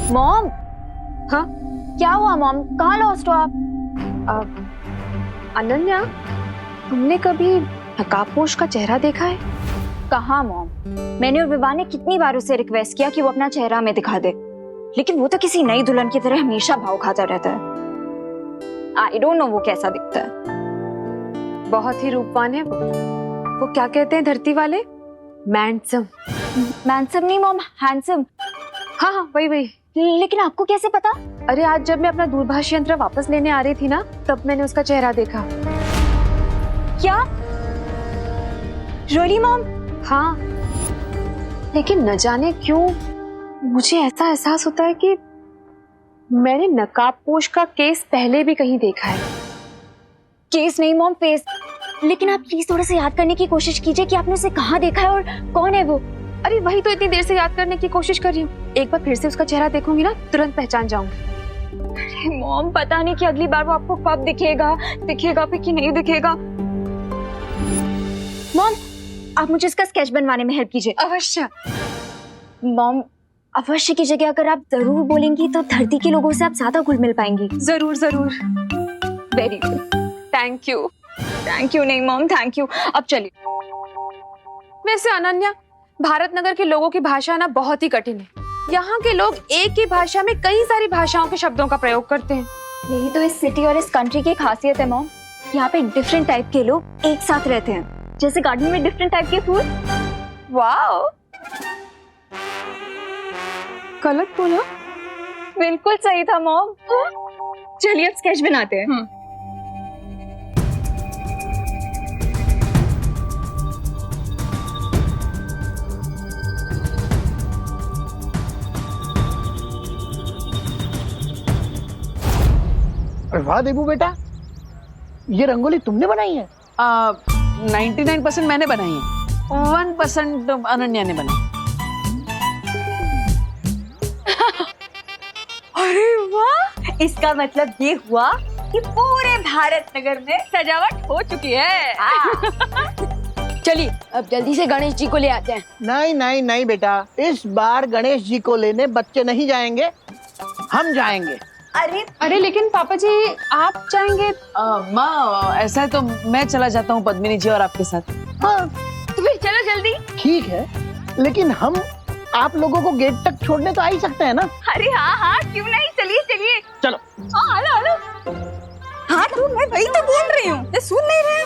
Mom. हाँ क्या हुआ मॉम, कहाँ लॉस्ट हो आप? अनन्या, तुमने कभी नकाबपोश का चेहरा देखा है? कहाँ मॉम, मैंने और विवाह ने कितनी बार उसे रिक्वेस्ट किया कि वो अपना चेहरा हमें दिखा दे, लेकिन वो तो किसी नई दुल्हन की तरह हमेशा भाव खाता रहता है। आई डोंट नो वो कैसा दिखता है। बहुत ही रूपवान है वो क्या कहते हैं धरती वाले, मैंडसम। मैंसम नहीं मॉम, हैंडसम। हाँ हाँ वही वही। लेकिन आपको कैसे पता? अरे आज जब मैं अपना दूरभाष यंत्र वापस लेने आ रही थी ना, तब मैंने उसका चेहरा देखा। क्या रियली मॉम? हाँ, लेकिन न जाने क्यों मुझे ऐसा एहसास होता है कि मैंने नकाबपोश का केस पहले भी कहीं देखा है। केस नहीं मॉम, फेस। लेकिन आप प्लीज थोड़ा सा याद करने की कोशिश कीजिए कि आपने उसे कहाँ देखा है और कौन है वो। अरे वही तो इतनी देर से याद करने की कोशिश कर रही हूँ। एक बार फिर से उसका चेहरा देखूंगी ना, तुरंत पहचान जाऊंगी। अरे मॉम, पता नहीं कि अगली बार वो आपको कब दिखेगा भी कि नहीं दिखेगा। मॉम, आप मुझे इसका स्केच बनवाने में हेल्प कीजिए। अवश्य। मॉम, अवश्य की जगह अगर आप जरूर बोलेंगी तो धरती के लोगों से आप ज्यादा घुल मिल पाएंगी। जरूर जरूर। Very good, thank you. Thank you नहीं मॉम, थैंक यू। अब चलिए। वैसे अनन्या, भारत नगर के लोगों की भाषा ना बहुत ही कठिन है। यहाँ के लोग एक ही भाषा में कई सारी भाषाओं के शब्दों का प्रयोग करते हैं। यही तो इस सिटी और इस कंट्री की खासियत है मॉम। यहाँ पे डिफरेंट टाइप के लोग एक साथ रहते हैं, जैसे गार्डन में डिफरेंट टाइप के फूल। वाओ, गलत बोला? बिल्कुल सही था मॉम। चलिए अब स्केच बनाते हैं। अरे वाह देबू बेटा, ये रंगोली तुमने बनाई है? 99% मैंने बनाई है, 1% अनन्या ने बनाई। अरे वाह, इसका मतलब ये हुआ कि पूरे भारत नगर में सजावट हो चुकी है। चलिए अब जल्दी से गणेश जी को ले आते हैं। नहीं नहीं नहीं बेटा, इस बार गणेश जी को लेने बच्चे नहीं जाएंगे, हम जाएंगे। अरे लेकिन पापा जी आप जाएंगे? माँ, ऐसा है तो मैं चला जाता हूँ पद्मिनी जी और आपके साथ। हाँ तो फिर चलो जल्दी। ठीक है, लेकिन हम आप लोगों को गेट तक छोड़ने तो आ ही सकते हैं ना? अरे हाँ हाँ, क्यों नहीं, चलिए चलिए। चलो। हाँ हेलो हेलो। हाँ तो मैं वही तो बोल रही हूँ, ये सुन नहीं रहे?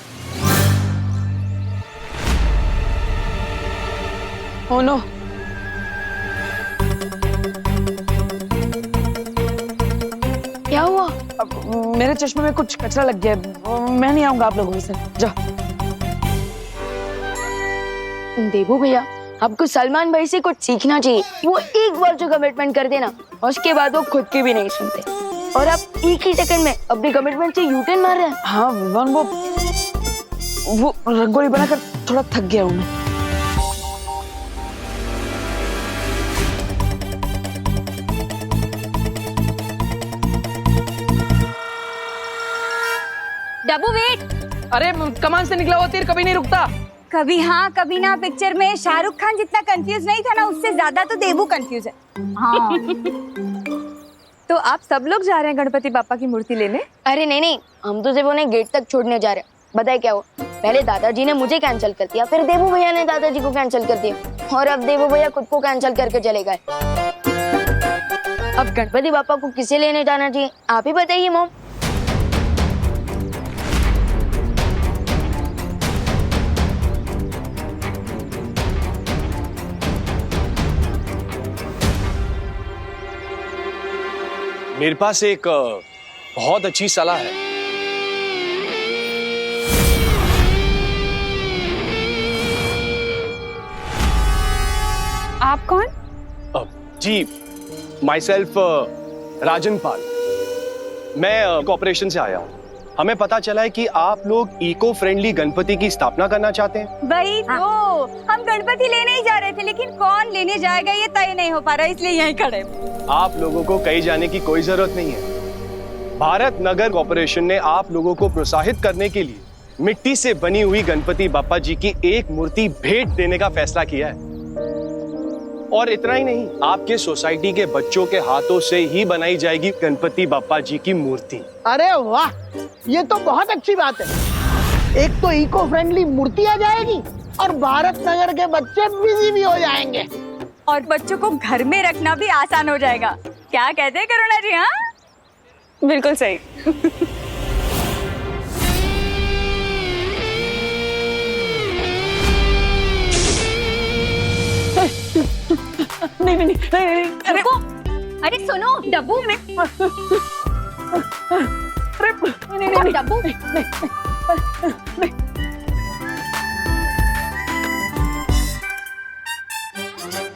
ओह नो, क्या हुआ? मेरे चश्मे में कुछ कचरा लग गया है। मैं नहीं आऊंगा आप लोगों के साथ, जाओ। देबू भैया, आपको सलमान भाई से कुछ सीखना चाहिए। वो एक बार जो कमिटमेंट कर देना, उसके बाद वो खुद की भी नहीं सुनते, और आप एक ही सेकंड में अपनी कमिटमेंट से यूटर्न मार रहे हैं। हाँ विवान, वो रंगोली बनाकर थोड़ा थक गया हूँ मैं। डब्बू वेट। अरे कमान से निकला हुआ तीर कभी नहीं रुकता। कभी हाँ कभी ना पिक्चर में शाहरुख खान जितना कंफ्यूज नहीं था ना, उससे ज्यादा तो देबू कंफ्यूज है। हाँ। तो आप सब लोग जा रहे हैं गणपति बापा की मूर्ति लेने? अरे नहीं नहीं, हम तो सिर्फ उन्हें गेट तक छोड़ने जा रहे हैं। बताए क्या हुआ, पहले दादाजी ने मुझे कैंसिल कर दिया, फिर देबू भैया ने दादाजी को कैंसिल कर दिया, और अब देबू भैया खुद को कैंसिल करके चले गए। अब गणपति बापा को किसे लेने जाना चाहिए, आप ही बताइए मॉम। मेरे पास एक बहुत अच्छी सलाह है। आप कौन? जी, माई सेल्फ राजन पाल। मैं कॉर्पोरेशन से आया हूँ। हमें पता चला है कि आप लोग इको फ्रेंडली गणपति की स्थापना करना चाहते हैं। वही तो, हम गणपति लेने ही जा रहे थे, लेकिन कौन लेने जाएगा ये तय नहीं हो पा रहा, इसलिए यहीं खड़े। आप लोगों को कहीं जाने की कोई जरूरत नहीं है। भारत नगर कॉर्पोरेशन ने आप लोगों को प्रोत्साहित करने के लिए मिट्टी से बनी हुई गणपति बापा जी की एक मूर्ति भेंट देने का फैसला किया है। और इतना ही नहीं, आपके सोसाइटी के बच्चों के हाथों से ही बनाई जाएगी गणपति बप्पा जी की मूर्ति। अरे वाह, ये तो बहुत अच्छी बात है। एक तो इको फ्रेंडली मूर्ति आ जाएगी और भारत नगर के बच्चे बिजी भी हो जाएंगे। और बच्चों को घर में रखना भी आसान हो जाएगा। क्या कहते हैं करुणा जी? हाँ, बिल्कुल सही। नहीं, अरे अरे सुनो, डब्बू में नहीं, डब्बू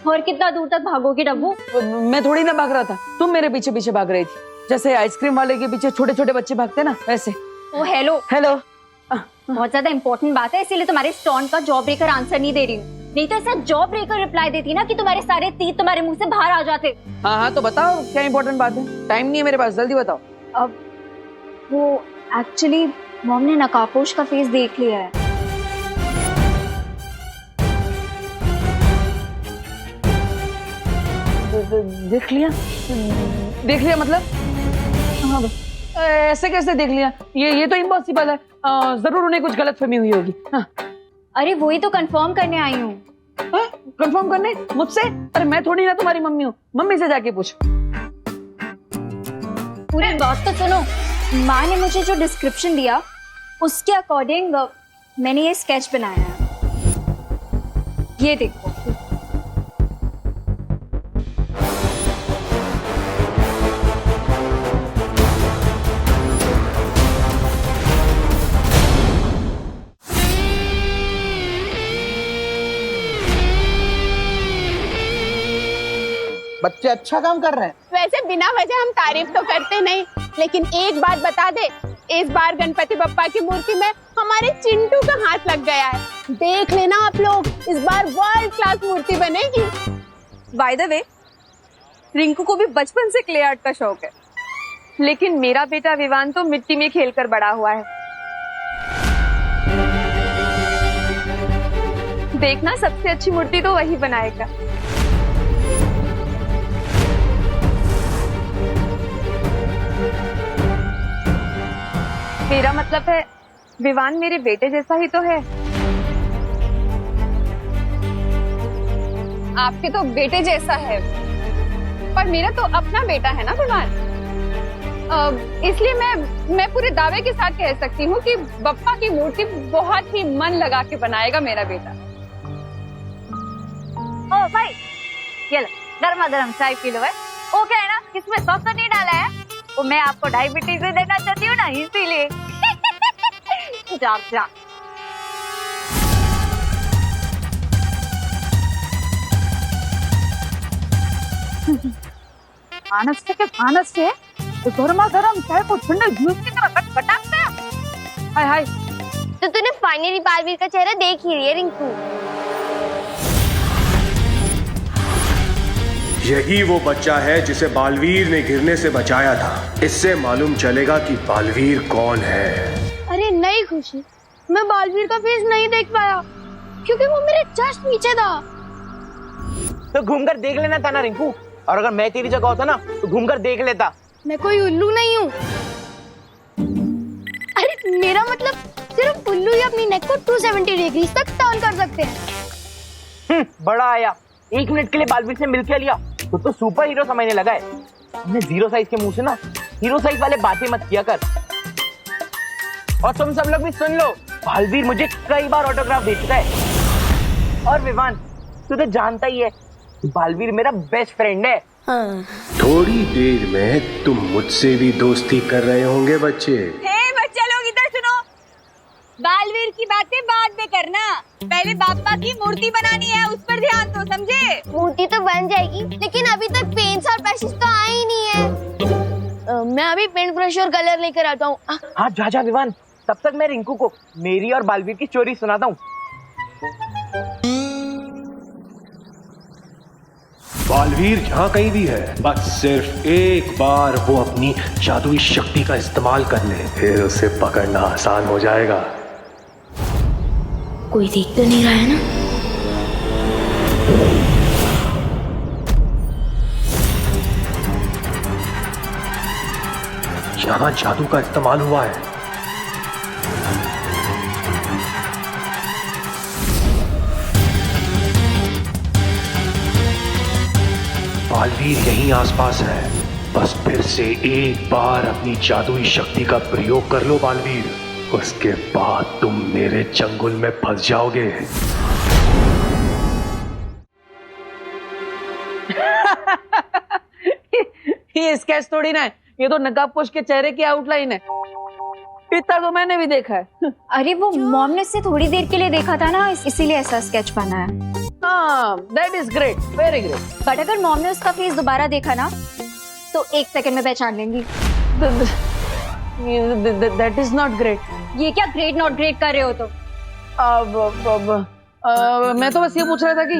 और कितना दूर तक भागोगे डब्बू? मैं थोड़ी ना भाग रहा था, तुम मेरे पीछे पीछे भाग रही थी, जैसे आइसक्रीम वाले के पीछे छोटे छोटे बच्चे भागते ना, वैसे। ओ हेलो, बहुत ज्यादा इंपॉर्टेंट बात है, इसीलिए तुम्हारे स्टोन का जॉब ब्रेकर आंसर नहीं दे रही हूँ। नहीं तो ऐसा जॉब ब्रेकर रिप्लाई देती ना कि तुम्हारे सारे तीत तुम्हारे मुंह से बाहर आ जाते। हाँ, तो बताओ क्या इंपॉर्टेंट बात है? टाइम नहीं है मेरे पास, जल्दी बताओ। अब वो एक्चुअली मॉम ने नकाबपोश का फेस देख लिया है। देख लिया मतलब? हाँ, ऐसे कैसे देख लिया? ये तो इम्पॉसिबल है। जरूर उन्हें कुछ गलतफहमी हुई होगी। हाँ। अरे वही तो कंफर्म करने आई हूँ। कंफर्म करने मुझसे? अरे मैं थोड़ी ना तुम्हारी मम्मी हूँ, मम्मी से जाके पूछ। पूरी बात तो सुनो। माँ ने मुझे जो डिस्क्रिप्शन दिया उसके अकॉर्डिंग मैंने ये स्केच बनाया है। ये देखो। बच्चे अच्छा काम कर रहे हैं। वैसे बिना वजह हम तारीफ तो करते नहीं, लेकिन एक बात बता दे, इस बार गणपति बप्पा की मूर्ति में हमारे चिंटू का हाथ लग गया है। देख लेना आप लोग, इस बार वर्ल्ड क्लास मूर्ति बनेगी। बाय द वे, रिंकू को भी बचपन से क्ले आर्ट का शौक है, लेकिन मेरा बेटा विवान तो मिट्टी में खेलकर बड़ा हुआ है। देखना, सबसे अच्छी मूर्ति तो वही बनाएगा। मेरा मतलब है, विवान मेरे बेटे जैसा ही तो है। आपके तो बेटे जैसा है, पर मेरा तो अपना बेटा है ना विवान। इसलिए मैं पूरे दावे के साथ कह सकती हूँ कि बप्पा की मूर्ति बहुत ही मन लगा के बनाएगा मेरा बेटा। ओ भाई, ये लो गर्मा गर्म चाय पी लो। है वो क्या है ना, इसमें सॉस नहीं डाला है, वो मैं आपको डायबिटीज से देना चाहती हूँ ना, इसीलिए। जा जा। मानस से गर्मा गर्म चाय को ठंडे जूस की तरह खटखटाते हैं। हाय हाय। तो तूने फाइनली बालवीर का चेहरा देख ही लिया रिंकू। यही वो बच्चा है जिसे बालवीर ने गिरने से बचाया था। इससे मालूम चलेगा कि बालवीर कौन है। अरे नहीं खुशी, मैं बालवीर का फेस नहीं देख पाया क्योंकि वो मेरे जस्ट पीछे था। तो घूमकर देख लेना था ना रिंकू, और अगर मैं तेरी जगह होता ना तो घूमकर देख लेता। मैं कोई उल्लू नहीं हूँ। अरे मेरा मतलब सिर्फ उल्लू ही अपनी नेक को 270 डिग्री तक टर्न कर सकते हैं। बड़ा आया, 1 मिनट के लिए बालवीर से मिल के लिया तो सुपर हीरो समझने लगा है। हमने 0 साइज के मुंह से ना हीरो साइज वाले बातें मत किया कर। और तुम सब लोग भी सुन लो, बालवीर मुझे कई बार ऑटोग्राफ दे चुका है। और विवान, तू तो जानता ही है बालवीर मेरा बेस्ट फ्रेंड है। हाँ। थोड़ी देर में तुम मुझसे भी दोस्ती कर रहे होंगे बच्चे। हे बच्चे लोग इधर सुनो, बालवीर की बातें बाद में करना, पहले बाप्पा की मूर्ति बनानी है, उस पर ध्यान दो, समझे? मूर्ति तो बन जाएगी, लेकिन अभी तक पेंट्स और ब्रशेस तो आए ही नहीं है। मैं अभी पेंट ब्रश और कलर लेकर आता हूँ। हाँ जा विवान, तब तक मैं रिंकू को मेरी और बालवीर की स्टोरी सुनाता हूँ। बालवीर जहाँ कहीं भी है, बस सिर्फ एक बार वो अपनी जादुई शक्ति का इस्तेमाल कर ले, फिर उसे पकड़ना आसान हो जाएगा। कोई देख तो नहीं रहा है ना? यहाँ जादू का इस्तेमाल हुआ है। बालवीर यहीं आसपास है, बस फिर से एक बार अपनी जादुई शक्ति का प्रयोग कर लो बालवीर, उसके बाद तुम मेरे चंगुल में फंस जाओगे। ये स्केच थोड़ी ना है, ये तो नकाबपोश के चेहरे की आउटलाइन है। इतना तो मैंने भी देखा है। अरे वो मॉम ने उससे थोड़ी देर के लिए देखा था ना, इसीलिए ऐसा स्केच बना है। हाँ, that is great, very great. But अगर मॉम ने उसका फेस दोबारा देखा ना तो 1 सेकंड में पहचान लेंगी। That is not great. ये क्या ग्रेट नॉट ग्रेट कर रहे हो तो? मैं तो बस ये पूछ रहा था कि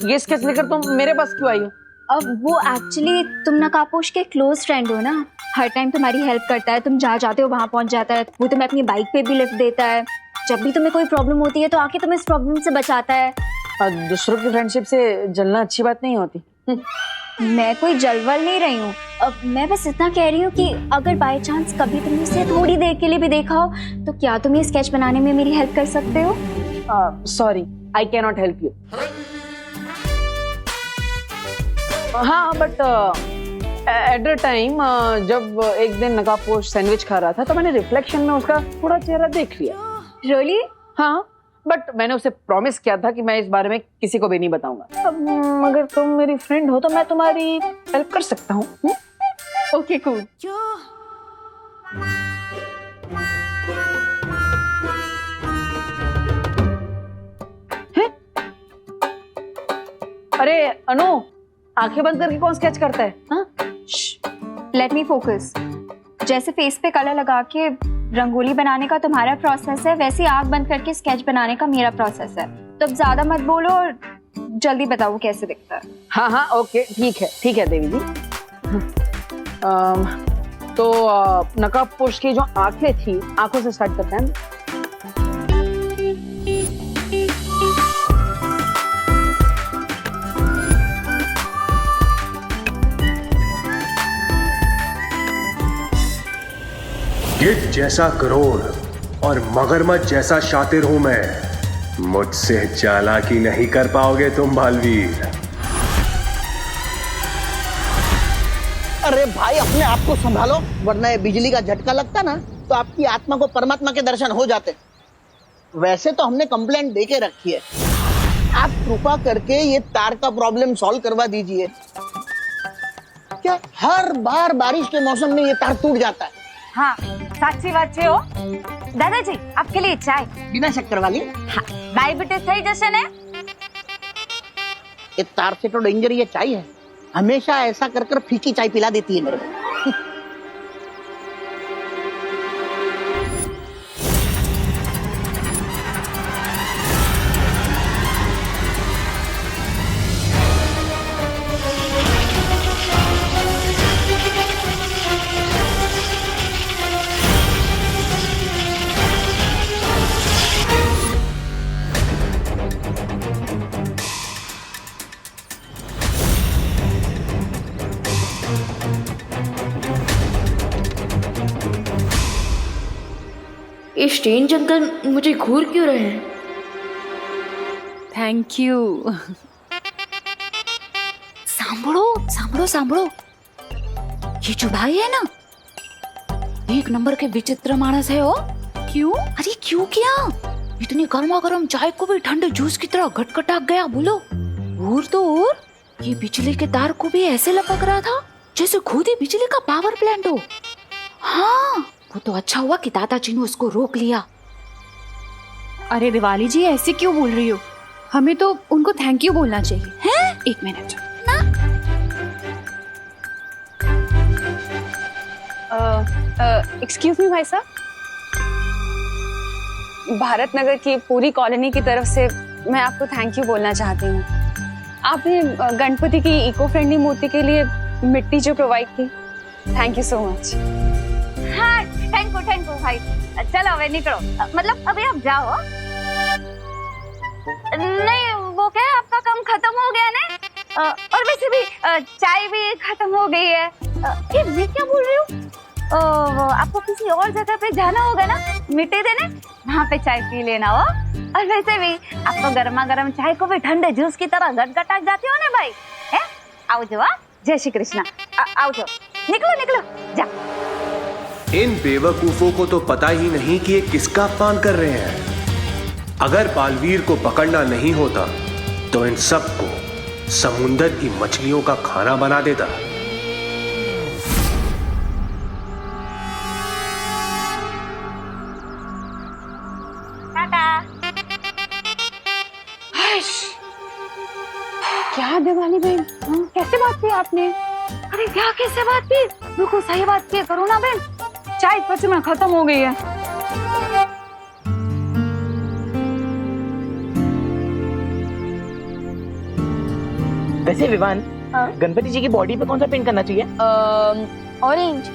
ये स्केच लेकर तुम मेरे पास क्यों आई हो? अब वो एक्चुअली तुम नकाबपोश के क्लोज फ्रेंड हो ना, हर टाइम तुम्हारी हेल्प करता है, तुम जहाँ जाते हो वहाँ पहुँच जाता है, वो तुम्हें अपनी बाइक पे भी लिफ्ट देता है, जब भी तुम्हें कोई प्रॉब्लम होती है तो आके तुम्हें इस प्रॉब्लम से बचाता है। दूसरों की फ्रेंडशिप से जलना अच्छी बात नहीं होती। मैं कोई जलवल नहीं रही हूँ, अब मैं बस इतना कह रही हूँ कि अगर बाय चांस कभी तुमने इसे थोड़ी देर के लिए भी देखा हो तो क्या तुम ये स्केच बनाने में मेरी हेल्प कर सकते हो? Sorry, I can not help you. हाँ, बट एट द टाइम जब एक दिन नकाबपोश सैंडविच खा रहा था तो मैंने रिफ्लेक्शन में उसका थोड़ा चेहरा देख लिया। रियली? हाँ, बट मैंने उसे प्रॉमिस किया था कि मैं इस बारे में किसी को भी नहीं बताऊंगा। अब अगर तुम मेरी फ्रेंड हो तो मैं तुम्हारी हेल्प कर सकता हूँ। Okay cool. अरे अनु, आंखें बंद करके कौन स्केच करता है? हाँ? Let me focus. जैसे फेस पे कलर लगा के रंगोली बनाने का तुम्हारा प्रोसेस है, वैसे आंख बंद करके स्केच बनाने का मेरा प्रोसेस है। तो अब ज्यादा मत बोलो और जल्दी बताओ कैसे दिखता है। हाँ हाँ, ओके, ठीक है देवी जी। तो नकाबपोश की जो आंखें थी, आंखों से स्टार्ट करते हैं। गिद्ध जैसा करोड़ और मगरमच्छ जैसा शातिर हूं मैं, मुझसे चालाकी नहीं कर पाओगे तुम बालवीर। अरे भाई अपने आप को संभालो, वरना ये बिजली का झटका लगता ना तो आपकी आत्मा को परमात्मा के दर्शन हो जाते। वैसे तो हमने कंप्लेंट दे के रखी है, आप कृपा करके ये तार का प्रॉब्लम सॉल्व करवा दीजिए। क्या हर बार बारिश के मौसम में ये तार टूट जाता है? हाँ, साक्षी बात छे हो। दादाजी, आपके लिए चाय बिना शक्कर वाली। हाँ, डायबिटीज થઈ જશે ને? ये तार से तो डेंजर ये चाय है, हमेशा ऐसा कर कर फीकी चाय पिला देती है मेरे को। ये स्ट्रेंज अंकल मुझे घूर क्यों रहे हैं? Thank you. सांभळो सांभळो सांभळो, ये जो भाई है ना, एक नंबर के विचित्र मानस है। हो क्यों? अरे क्यों क्या? इतनी गर्मा गर्म चाय को भी ठंडे जूस की तरह घटघटा गया। बोलो। और तो और ये बिजली के तार को भी ऐसे लपक रहा था जैसे खुद ही बिजली का पावर प्लांट हो। हाँ, वो तो अच्छा हुआ कि दादाजी ने उसको रोक लिया। अरे दिवाली जी, ऐसे क्यों बोल रही हो? हमें तो उनको थैंक यू बोलना चाहिए। हैं? 1 मिनट। एक्सक्यूज मी भाई साहब, भारत नगर की पूरी कॉलोनी की तरफ से मैं आपको थैंक यू बोलना चाहती हूँ। आपने गणपति की इको फ्रेंडली मूर्ति के लिए मिट्टी जो प्रोवाइड की, थैंक यू सो मच। हाँ, थैंक यू भाई। चलो अबे निकलो, मतलब अभी आप जाओ। नहीं, वो क्या है, आपका काम खत्म हो गया ना, और वैसे भी चाय भी खत्म हो गई है। ये मैं क्या बोल रही हूँ? आपको किसी और जगह पे जाना होगा ना मिट्टी देने, वहाँ पे चाय पी लेना हो। और वैसे भी आप तो गर्मा गर्म चाय को भी ठंडे जूस की तरह गटगटा जाते हो ना भाई। है आओ जो, जय श्री कृष्णा। आओ जो, निकलो निकलो जा। इन बेवकूफों को तो पता ही नहीं कि ये किसका अपमान कर रहे हैं। अगर बालवीर को पकड़ना नहीं होता तो इन सबको समुंदर की मछलियों का खाना बना देता। क्या दिवाली बहन, कैसे बात की आपने? अरे क्या कैसे बात की, बिल्कुल सही बात की करो ना बहन। चाय सच में खत्म हो गई है। वैसे विवान, गणपति जी की बॉडी पे कौन सा पेंट करना चाहिए? ऑरेंज।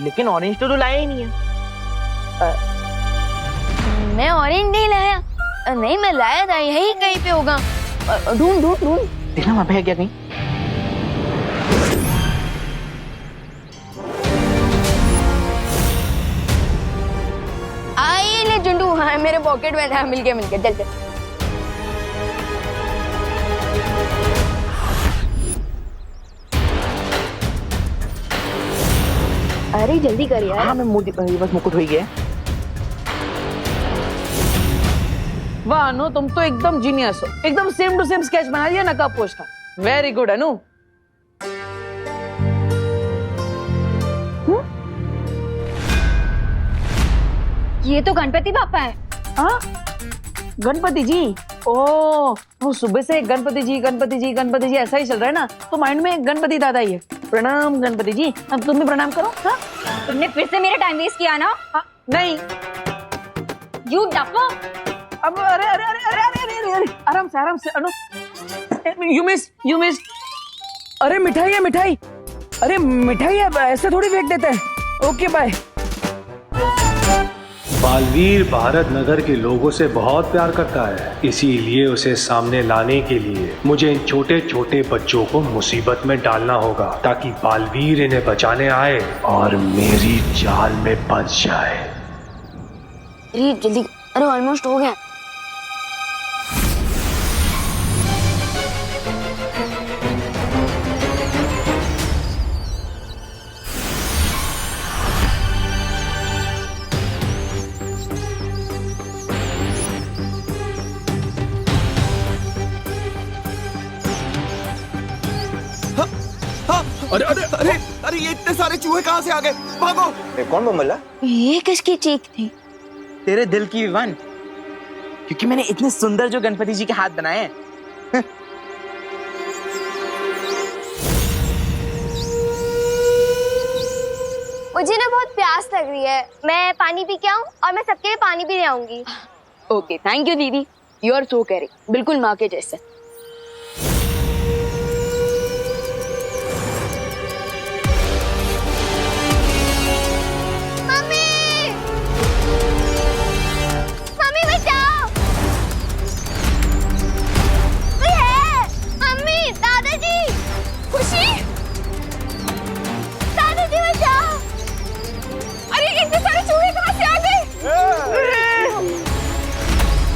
लेकिन ऑरेंज तो लाया ही नहीं है। मैं ऑरेंज नहीं लाया। नहीं मैं लाया था, यही कहीं पे होगा। ढूंढ ढूंढ ढूंढ। देखना वहां पे है क्या कहीं। आइए ले चुंडू, हाँ मेरे पॉकेट में था। मिल गया चल चल। अरे जल्दी कर यार। हाँ मैं बस मुकुट हो ही गया। वाह अनु, तुम तो एकदम जीनियस हो। एकदम सेम टू सेम स्केच बना दिया नकाब पोश का। वेरी गुड अनु। ये तो गणपति बापा है। हाँ गणपति जी। ओ वो सुबह से गणपति जी गणपति जी गणपति जी ऐसा ही चल रहा है ना, तो माइंड में गणपति दादा ही है। प्रणाम गणपति जी। अब तुम भी प्रणाम करो। हाँ तुमने फिर से मेरा टाइम वेस्ट किया ना। नहीं यू डफो। अब अरे अरे अरे अरे अरे अरे अरे आराम से अनु। You miss. अरे मिठाई है मिठाई। अरे मिठाई है, ऐसे थोड़ी फेंक देते हैं। Okay bye. बालवीर भारत नगर के लोगों से बहुत प्यार करता है, इसीलिए उसे सामने लाने के लिए मुझे इन छोटे छोटे बच्चों को मुसीबत में डालना होगा, ताकि बालवीर इन्हें बचाने आए और मेरी जाल में फंस जाए। अरे जल्दी, अरे ऑलमोस्ट हो गया। अरे अरे अरे अरे ये इतने सारे चूहे कहाँ से आ गए? भागो! कौन बमला? ये किसकी चीख थी? तेरे दिल की विवान, क्योंकि मैंने इतने सुंदर जो गणपति जी के हाथ बनाए हैं। मुझे ना बहुत प्यास लग रही है, मैं पानी पी के आऊं और मैं सबके लिए पानी भी ले आऊंगी। ओके थैंक यू दीदी, यू आर सो केयरिंग, बिल्कुल माँ के जैसे।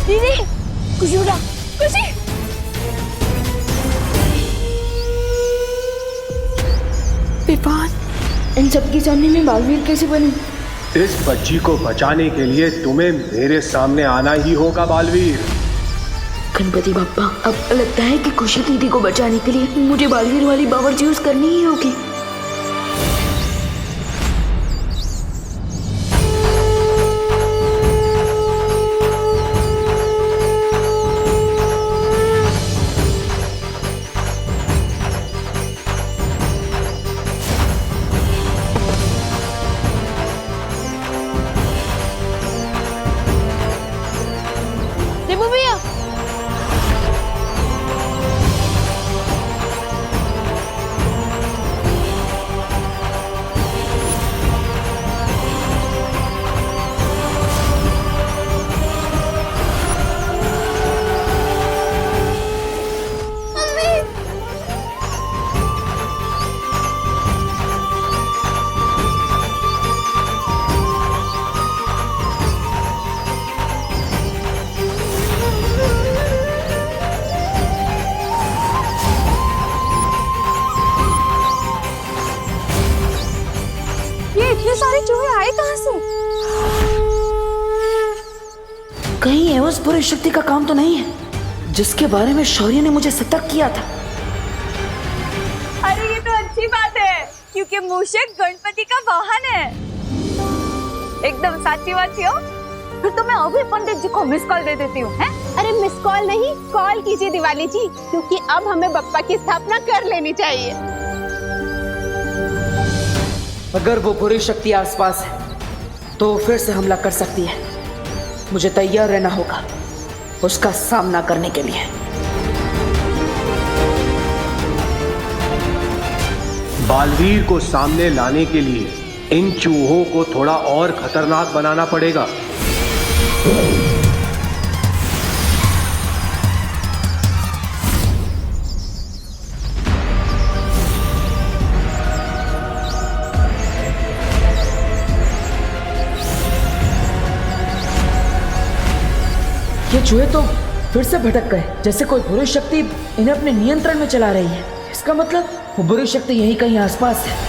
दीदी खुशी उठा, खुशी। विवान, इन सबके सामने मैं बालवीर कैसे बनूं? इस बच्ची को बचाने के लिए तुम्हें मेरे सामने आना ही होगा बालवीर। गणपति बाप्पा, अब लगता है कि खुशी दीदी को बचाने के लिए मुझे बालवीर वाली पावर यूज करनी ही होगी। उस बुरी शक्ति का काम तो नहीं है जिसके बारे में शौर्य ने मुझे सतर्क किया था। अरे ये तो अच्छी बात है क्योंकि मूषक गणपति का वाहन है। एकदम साची बात हो। फिर तो मैं अभी पंडित जी को मिस कॉल दे देती हूँ। अरे मिस कॉल नहीं, कॉल कीजिए दिवाली जी, क्योंकि अब हमें बप्पा की स्थापना कर लेनी चाहिए। अगर वो बुरी शक्ति आसपास है तो फिर से हमला कर सकती है। मुझे तैयार रहना होगा उसका सामना करने के लिए। बालवीर को सामने लाने के लिए इन चूहों को थोड़ा और खतरनाक बनाना पड़ेगा। ये चूहे तो फिर से भटक गए, जैसे कोई बुरी शक्ति इन्हें अपने नियंत्रण में चला रही है। इसका मतलब वो बुरी शक्ति यहीं कहीं आसपास है।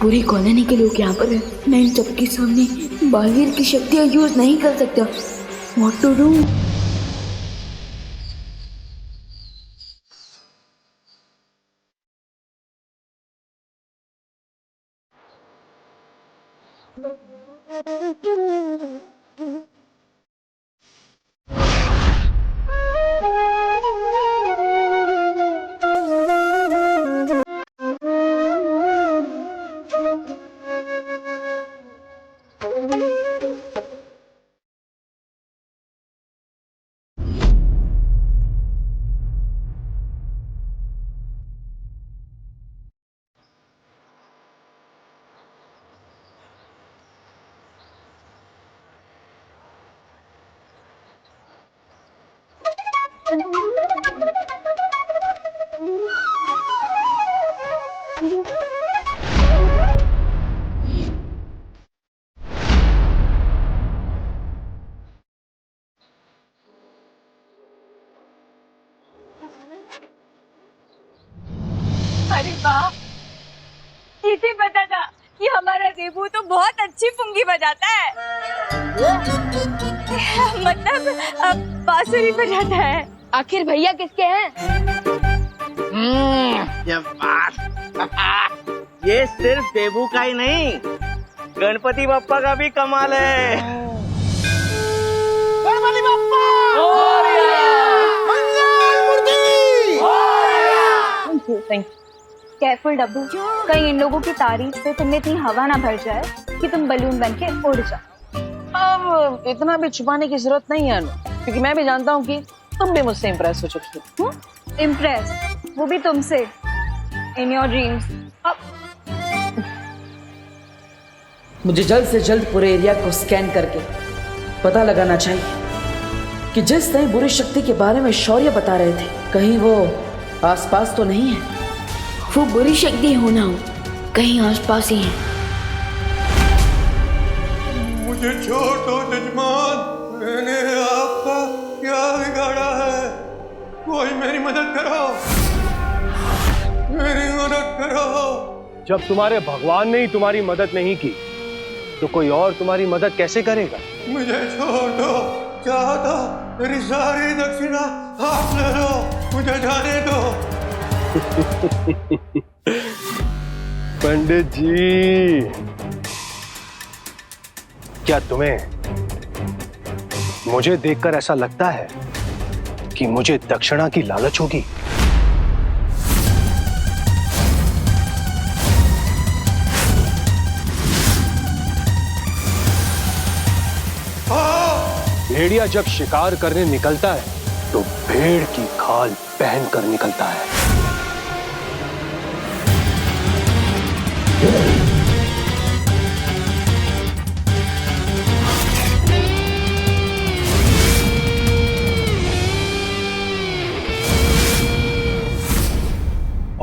पूरी कॉलोनी के लोग यहाँ पर है। मैं इन सबके सामने बालवीर की शक्तियाँ यूज नहीं कर सकता। What to do? अरे वाह, किसे पता था कि हमारा देबू तो बहुत अच्छी पुंगी बजाता है। मतलब बांसुरी बजाता है। आखिर भैया किसके हैं? ये बात ये सिर्फ देबू का ही नहीं, गणपति बप्पा का भी कमाल है। गणपति बप्पा केयरफुल डब्बू, कहीं इन लोगों की तारीफ से तुम्हें इतनी हवा ना भर जाए कि तुम बलून बन के उड़ जाओ। अब इतना भी छुपाने की जरूरत नहीं है अनु, क्योंकि मैं भी जानता हूँ कि तुम भी मुझसे इम्प्रेस हो चुकी हो। इम्प्रेस, वो भी तुमसे, इन योर ड्रीम्स। मुझे जल्द से जल्द पूरे एरिया को स्कैन करके पता लगाना चाहिए कि जिस नई बुरी शक्ति के बारे में शौर्य बता रहे थे, कहीं वो आसपास तो नहीं है। वो बुरी शक्ति होना हो कहीं आसपास ही है। मुझे छोड़ दो जजमान, मैंने आपका क्या बिगाड़ा है? कोई मेरी मदद करो, मेरी मदद करो। जब तुम्हारे भगवान ने ही तुम्हारी मदद नहीं की तो कोई और तुम्हारी मदद कैसे करेगा? मुझे छोड़ दो, चाहो तो मेरी सारी दक्षिणा आप ले लो, मुझे जाने दो। पंडित जी, क्या तुम्हें मुझे देखकर ऐसा लगता है कि मुझे दक्षिणा की लालच होगी? भेड़िया जब शिकार करने निकलता है तो भेड़ की खाल पहन कर निकलता है।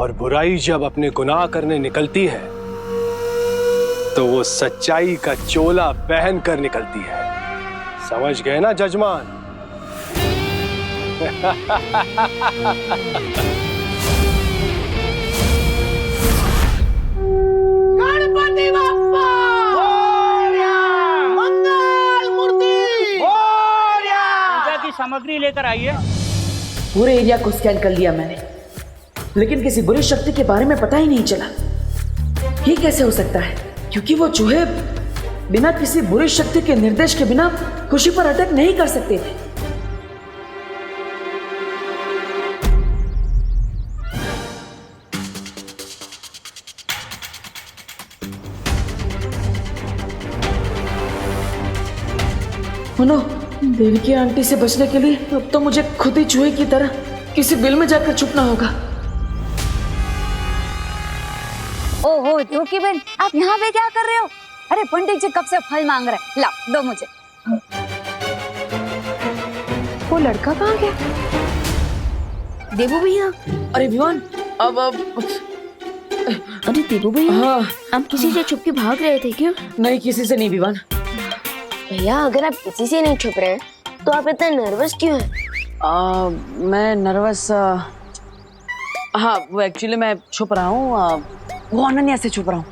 और बुराई जब अपने गुनाह करने निकलती है तो वो सच्चाई का चोला पहन कर निकलती है। समझ गए ना जजमान? गणपति बप्पा मंगल मूर्ति पूजा की सामग्री लेकर आइए। पूरे एरिया को स्कैन कर लिया मैंने, लेकिन किसी बुरी शक्ति के बारे में पता ही नहीं चला। ये कैसे हो सकता है? क्योंकि वो चूहे बिना किसी बुरी शक्ति के निर्देश के बिना खुशी पर अटैक नहीं कर सकते थे। सुनो, देवकी आंटी से बचने के लिए अब तो मुझे खुद ही चूहे की तरह किसी बिल में जाकर छुपना होगा। ओहो देवकी बहन, आप यहाँ पे क्या कर रहे हो? अरे पंडित जी कब से फल मांग रहे हैं, लाओ दो मुझे। वो लड़का कहाँ गया? देवू भैया, अरे विवान, अब अरे देवू भैया, हाँ। आप किसी से छुप के भाग रहे थे क्यों? नहीं, किसी से नहीं विवान। भैया अगर आप किसी से नहीं छुप रहे तो आप इतना नर्वस क्यों हैं? मैं नर्वस, हाँ वो एक्चुअली मैं छुप रहा हूँ, वो अनन्या से छुप रहा हूँ।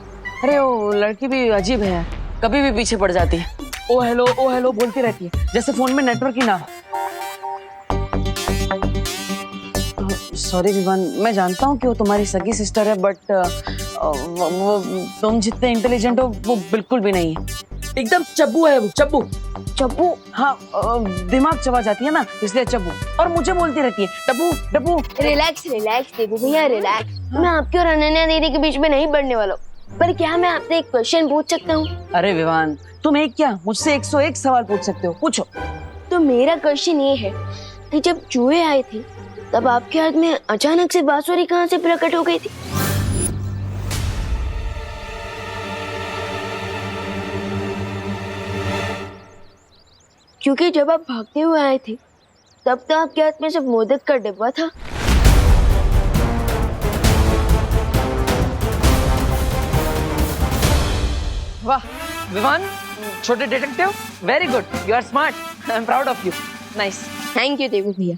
अरे वो लड़की भी अजीब है, कभी भी पीछे पड़ जाती है। ओ हेलो बोलती रहती है, जैसे फोन में नेटवर्क ही ना हो। सॉरी विवान, मैं जानता हूँ कि वो तुम्हारी सगी सिस्टर है, बट वो तुम जितने इंटेलिजेंट हो वो बिल्कुल भी नहीं है। एकदम चब्बू है वो, चब्बू। चब्बू? हाँ, दिमाग चबा जाती है ना, इसलिए चब्बू। और मुझे बोलती रहती है डब्बू डब्बू। रिलैक्स देवू भैया, रिलैक्स। मैं आपके और अनन्या दीदी के बीच में नहीं बढ़ने वाला हूँ, पर क्या मैं आपसे एक क्वेश्चन पूछ सकता हूँ? अरे विवान, तुम एक क्या मुझसे 101 सवाल पूछ सकते हो, पूछो। तो मेरा क्वेश्चन ये है कि जब चूहे आए थे तब आपके हाथ में अचानक से बांसुरी कहाँ से प्रकट हो गई थी? क्योंकि जब आप भागते हुए आए थे तब तो आपके हाथ में सिर्फ मोदक का डिब्बा था। वाह विवान, छोटे detective, very good, you are smart, I am proud of you, nice. Thank you Devu भैया,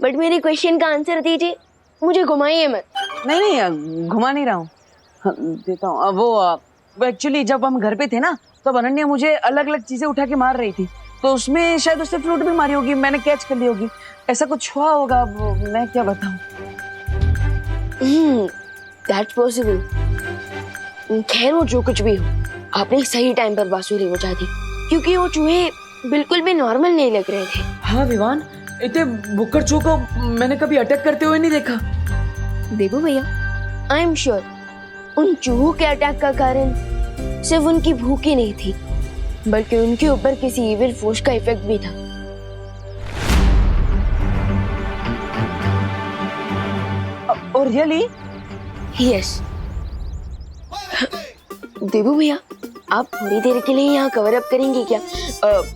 बट मेरे क्वेश्चन का आंसर दीजिए, मुझे घुमाइए मत। नहीं, घुमा नहीं रहा हूँ, देता हूँ। वो एक्चुअली जब हम घर पे थे ना, तब अनन्या मुझे अलग अलग चीजें उठा के मार रही थी, तो उसमें शायद उससे फ्लूट भी मारी होगी, मैंने कैच कर ली होगी, ऐसा कुछ हुआ होगा, मैं क्या बताऊं। That's possible. खैर वो जो कुछ भी हो, आपने सही टाइम पर बांसुरी बजा दी, क्योंकि वो चूहे बिल्कुल भी नॉर्मल नहीं लग रहे थे। हाँ विवान, इतने बुक्कड़ चूहों को मैंने कभी अटैक करते हुए नहीं देखा। देवू भैया, आई एम श्योर उन चूहों के अटैक का कारण सिर्फ उनकी भूख ही नहीं थी, बल्कि उनके ऊपर किसी इविल फोर्स का इफेक्ट भी था। और रियली? यस। देवू भैया, आप थोड़ी देर के लिए यहाँ कवर अप करेंगे क्या?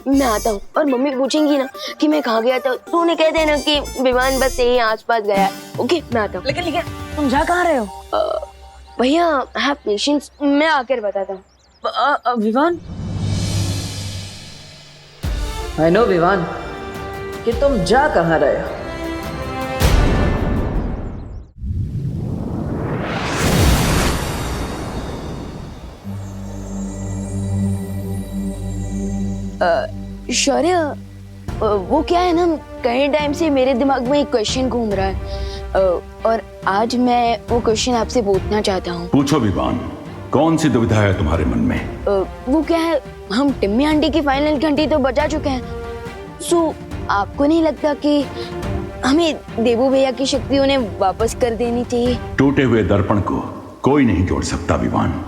मैं आता हूँ, और मम्मी पूछेंगी ना कि मैं कहाँ गया था तो उन्हें कह देना कि विमान बस यही आसपास गया। ओके, मैं आता हूँ। लेकिन तुम जा कहाँ रहे हो? भैया हैव पेशेंस, मैं आकर बताता हूँ। विवान, आई नो विवान कि तुम जा कहाँ रहे हो। शौर्य, वो क्या है ना, कई टाइम से मेरे दिमाग में एक क्वेश्चन घूम रहा है, और आज मैं वो क्वेश्चन आपसे पूछना चाहता हूँ। पूछो विवान, कौन सी दुविधा है तुम्हारे मन में? वो क्या है, हम टिम्मी आंटी की फाइनल घंटी तो बजा चुके हैं, सो आपको नहीं लगता कि हमें देवू भैया की शक्ति उन्हें वापस कर देनी चाहिए? टूटे हुए दर्पण को कोई नहीं जोड़ सकता विवान,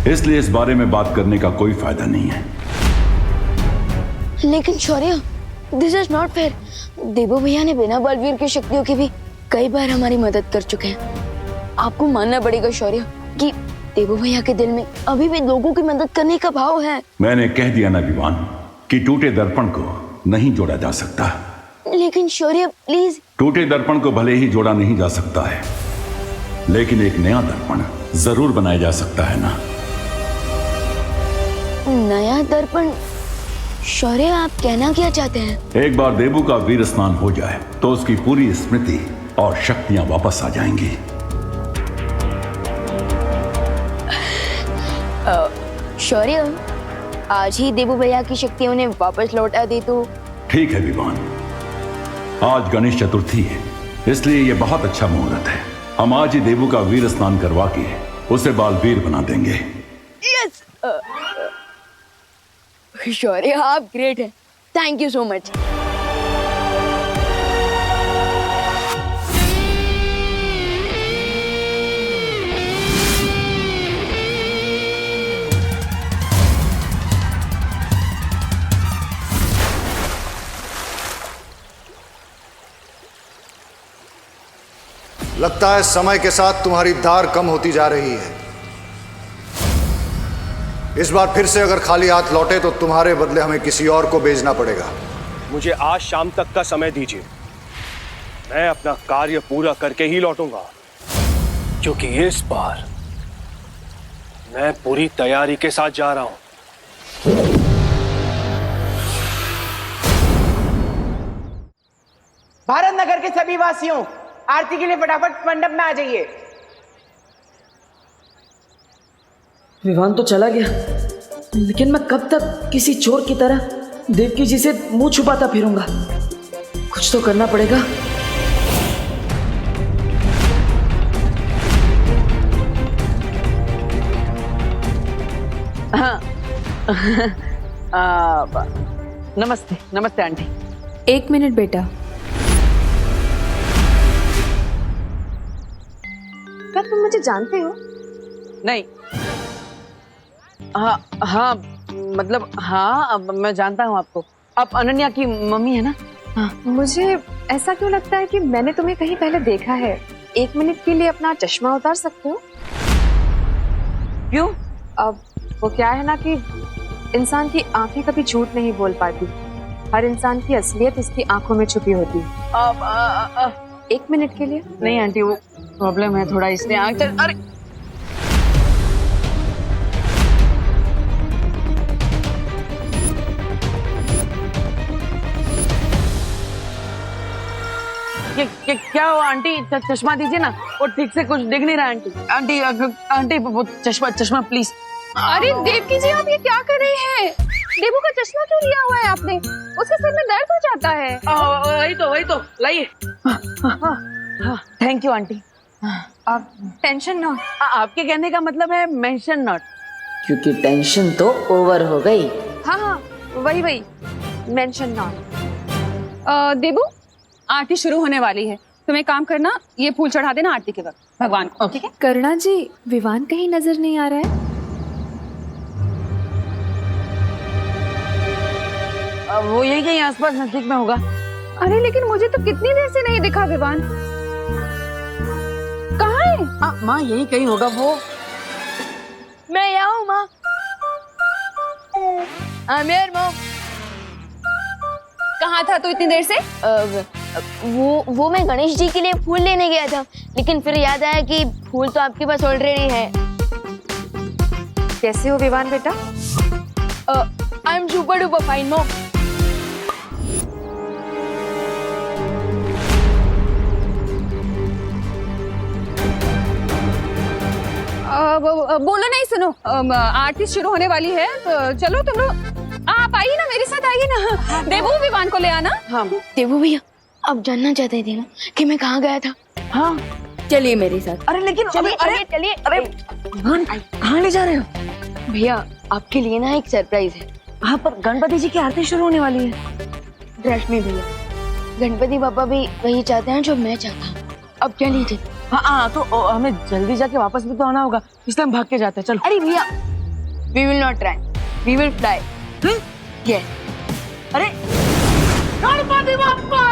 इसलिए इस बारे में बात करने का कोई फायदा नहीं है। लेकिन शौर्य, दिस इज नॉट फेयर। देवू भैया ने बिना बलवीर की शक्तियों की भी कई बार हमारी मदद कर चुके हैं। आपको मानना पड़ेगा शौर्य कि देवू भैया के दिल में अभी भी लोगों की मदद करने का भाव है। मैंने कह दिया ना विवान कि टूटे दर्पण को नहीं जोड़ा जा सकता। लेकिन शौर्य प्लीज। टूटे दर्पण को भले ही जोड़ा नहीं जा सकता है, लेकिन एक नया दर्पण जरूर बनाया जा सकता है ना। नया दर्पण? शौर्य, आप कहना क्या चाहते हैं? एक बार देबू का वीर स्नान हो जाए तो उसकी पूरी स्मृति और शक्तियां वापस आ जाएंगी। शौर्य, आज ही देबू भैया की शक्ति उन्हें वापस लौटा दे तो। ठीक है विवान, आज गणेश चतुर्थी है, इसलिए यह बहुत अच्छा मुहूर्त है। हम आज ही देबू का वीर स्नान करवा के उसे बालवीर बना देंगे। यस शौर्य, आप ग्रेट हैं। Thank you so much. लगता है समय के साथ तुम्हारी धार कम होती जा रही है। इस बार फिर से अगर खाली हाथ लौटे तो तुम्हारे बदले हमें किसी और को भेजना पड़ेगा। मुझे आज शाम तक का समय दीजिए, मैं अपना कार्य पूरा करके ही लौटूंगा, क्योंकि इस बार मैं पूरी तैयारी के साथ जा रहा हूं। भारत नगर के सभी वासियों, आरती के लिए फटाफट मंडप में आ जाइए। विवान तो चला गया, लेकिन मैं कब तक किसी चोर की तरह देवकी जी से मुंह छुपाता फिरूंगा? कुछ तो करना पड़ेगा। हाँ नमस्ते नमस्ते आंटी। एक मिनट बेटा, क्या तुम मुझे जानते हो? नहीं, हाँ हाँ मतलब हाँ, अब मैं जानता हूँ आपको। आप अनन्या की मम्मी है ना? हाँ। मुझे ऐसा क्यों लगता है कि मैंने तुम्हें कहीं पहले देखा है। 1 मिनट के लिए अपना चश्मा उतार सकते हो? क्यों? अब वो क्या है ना कि इंसान की आंखें कभी झूठ नहीं बोल पाती। हर इंसान की असलियत उसकी आंखों में छुपी होती है। अब 1 मिनट के लिए? नहीं आंटी, वो प्रॉब्लम है थोड़ा, इसलिए आंख चल। अरे क्या हुआ आंटी? चश्मा दीजिए ना, वो ठीक से कुछ दिख नहीं रहा आंटी। आंटी आंटी वो चश्मा प्लीज। अरे देवकी जी, आप ये क्या कर रही हैं? देवू का चश्मा क्यों लिया हुआ है आपने? उसके सर में दर्द हो जाता है। वही तो लाइए। Thank you aunty. आप टेंशन नॉट। आपके कहने का मतलब है मेंशन नॉट, क्योंकि टेंशन तो ओवर हो गई। हाँ हाँ वही मेंशन नॉट। देवू, आरती शुरू होने वाली है, तुम एक काम करना, ये फूल चढ़ा देना आरती के वक्त भगवान को, ठीक है? करना जी, विवान कहीं नजर नहीं आ रहा है। वो यही कहीं आसपास नजदीक में होगा। अरे लेकिन मुझे तो कितनी देर से नहीं दिखा विवान। कहाँ है? माँ यही कहीं होगा वो। मैं यहाँ हूँ माँ। Mayor mom. कहाँ था तू इतनी देर से? वो मैं गणेश जी के लिए फूल लेने गया था, लेकिन फिर याद आया कि फूल तो आपके पास ऑलरेडी है। कैसे हो विवान बेटा? I am super duper fine mom. बोलो नहीं, सुनो, आरती शुरू होने वाली है, तो चलो तुम लोग आप आइए ना, मेरे साथ आइए ना। देवू, विवान को ले आना। हाँ देवू भैया, आप जानना चाहते थे ना कि मैं कहाँ गया था? हाँ चलिए मेरे साथ। अरे लेकिन चलिए। अरे कहाँ ले जा रहे हो? भैया आपके लिए ना एक सरप्राइज है। हाँ पर गणपति जी की आरती शुरू होने वाली है। रश्मि भैया, गणपति पापा भी वही चाहते हैं जो मैं चाहता हूँ। अब क्या लीजिए। हाँ तो हमें जल्दी जाके वापस भी तो आना होगा, इसलिए हम भाग के जाते हैं। चलो। अरे भैया, we will not try, we will fly. Yes. अरे गणपति बप्पा!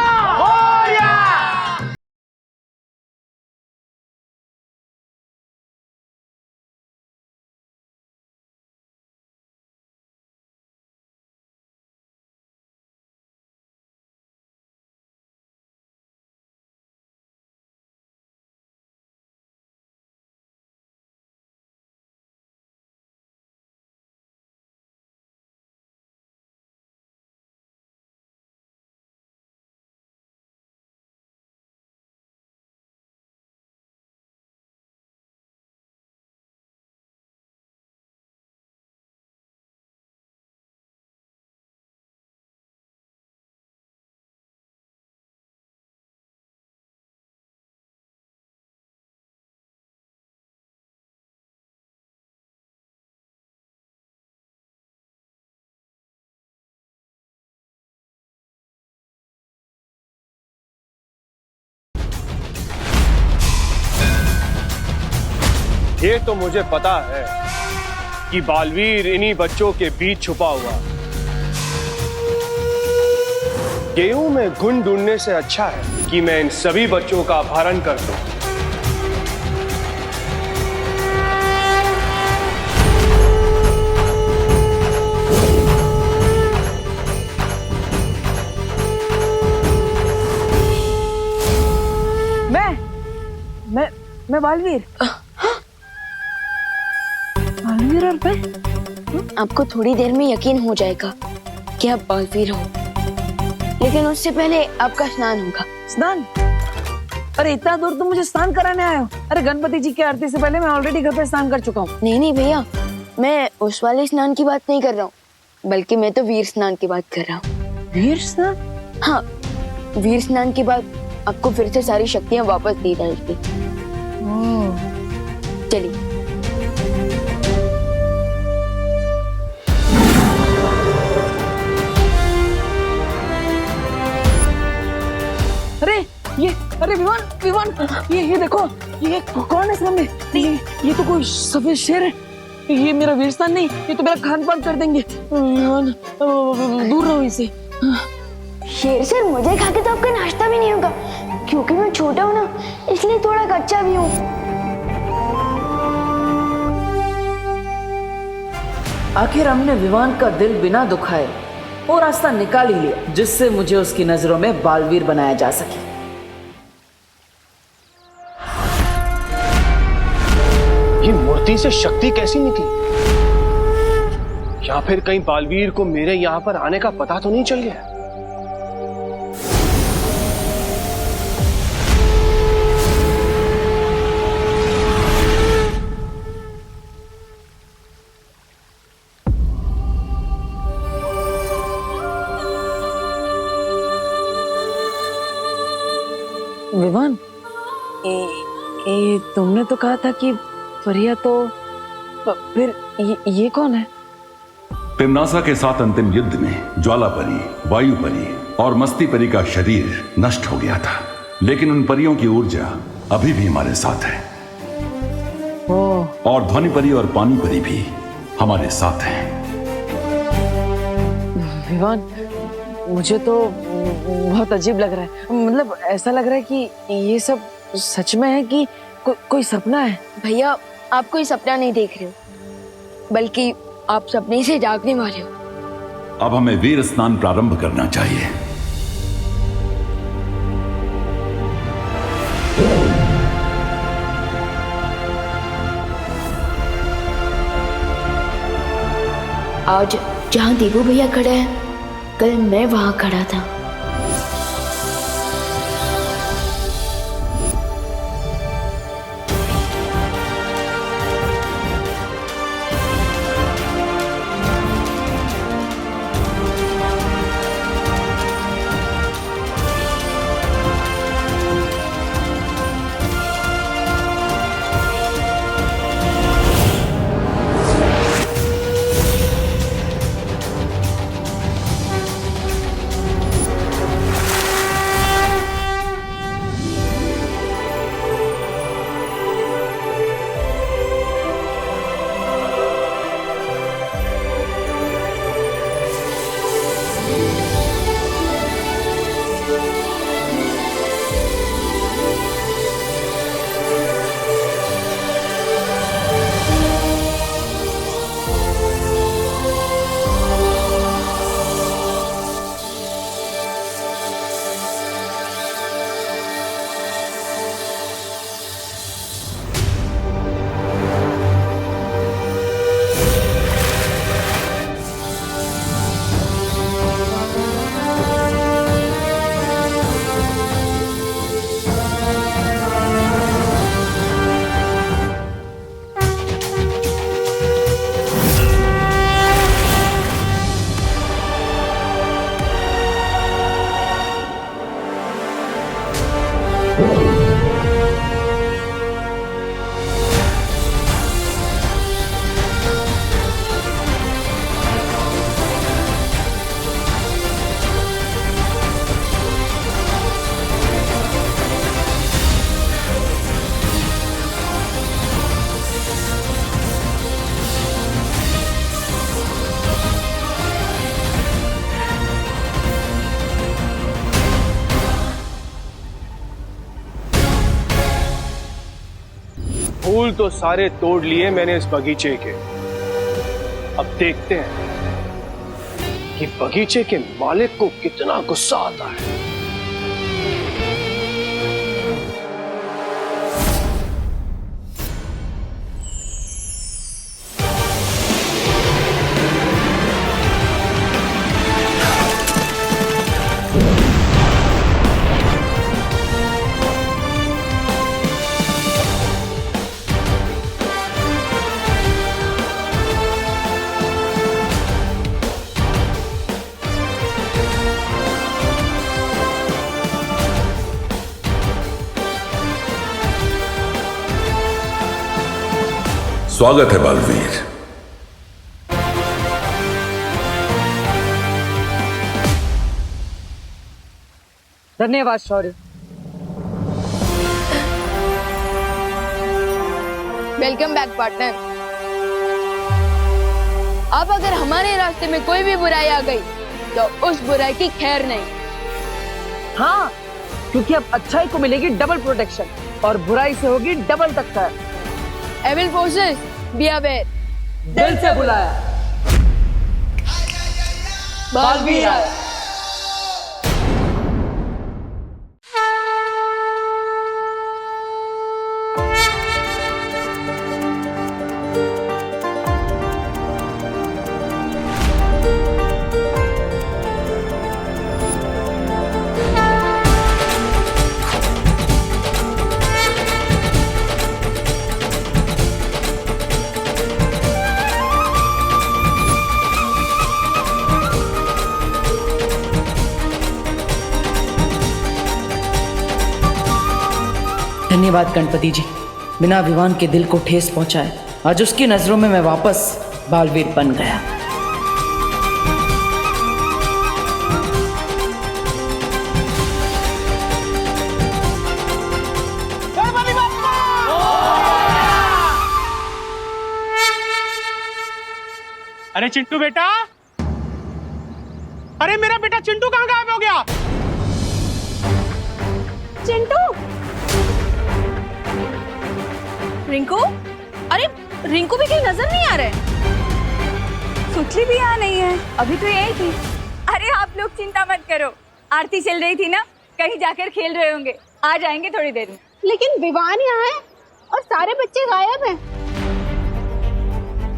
ये तो मुझे पता है कि बालवीर इन्हीं बच्चों के बीच छुपा हुआ। गेहूं में घुन ढूंढने से अच्छा है कि मैं इन सभी बच्चों का अपहरण कर दूं। मैं बालवीर। बालवीर और मैं? आपको थोड़ी देर में यकीन हो जाएगा कि आप बालवीर हो, लेकिन उससे पहले आपका स्नान होगा। स्नान? अरे इतना दूर तुम मुझे स्नान कराने आए हो? अरे गणपति जी की आरती से पहले मैं ऑलरेडी घर पे स्नान कर चुका हूँ। नहीं भैया, मैं उस वाले स्नान की बात नहीं कर रहा हूँ, बल्कि मैं तो वीर स्नान की बात कर रहा हूँ। वीर स्नान? हाँ, वीर स्नान के बाद आपको फिर से सारी शक्तियाँ वापस दी जाएगी। चलिए। अरे विवान ये देखो, ये कौन है सामने? ये तो कोई सफेद शेर है। ये मेरा वीरस्तान नहीं, ये तो मेरा खान पान कर देंगे। विवान दूर रहो इसे। शेर सर, मुझे खा के तो आपका नाश्ता भी नहीं होगा, क्योंकि मैं छोटा हूँ ना, इसलिए थोड़ा कच्चा भी हूँ। आखिर हमने विवान का दिल बिना दुखाए वो रास्ता निकाल ही लिया जिससे मुझे उसकी नजरों में बालवीर बनाया जा सके। ये मूर्ति से शक्ति कैसी निकली? या फिर कहीं बालवीर को मेरे यहां पर आने का पता तो नहीं चल गया? विवान, ये तुमने तो कहा था कि फरिया तो फिर ये कौन है? तिम्नासा के साथ अंतिम युद्ध में ज्वाला परी, वायु परी और मस्ती परी का शरीर नष्ट हो गया था, लेकिन उन परियों की ऊर्जा अभी भी हमारे साथ है। और ध्वनि परी और पानी परी भी हमारे साथ हैं। विवान, मुझे तो बहुत अजीब लग रहा है। मतलब ऐसा लग रहा है कि ये सब सच में है कि कोई सपना है। भैया, आप कोई सपना नहीं देख रहे हो, बल्कि आप सपने से जागने वाले हो। अब हमें वीर स्नान प्रारंभ करना चाहिए। आज जहाँ देवू भैया खड़े हैं, कल मैं वहां खड़ा था। फूल तो सारे तोड़ लिए मैंने इस बगीचे के। अब देखते हैं कि बगीचे के मालिक को कितना गुस्सा आता है। स्वागत है बालवीर। धन्यवाद शौर्य। Welcome back partner. अब अगर हमारे रास्ते में कोई भी बुराई आ गई तो उस बुराई की खैर नहीं। हाँ, क्योंकि अब अच्छाई को मिलेगी डबल प्रोटेक्शन और बुराई से होगी डबल टक्कर। Evil forces be aware. दिल से बुलाया, बालवीर आया। धन्यवाद गणपति जी, बिना विवान के दिल को ठेस पहुंचाए आज उसकी नजरों में मैं वापस बालवीर बन गया। अरे चिंटू बेटा, अरे मेरा बेटा चिंटू कहाँ गायब हो गया? चिंटू, रिंकू, अरे रिंकू भी कहीं नजर नहीं आ रहे। सुखली भी यहाँ नहीं है, अभी तो यही थी। अरे आप लोग चिंता मत करो, आरती चल रही थी ना, कहीं जाकर खेल रहे होंगे, आ जाएंगे थोड़ी देर में। लेकिन विवान यहाँ है और सारे बच्चे गायब हैं।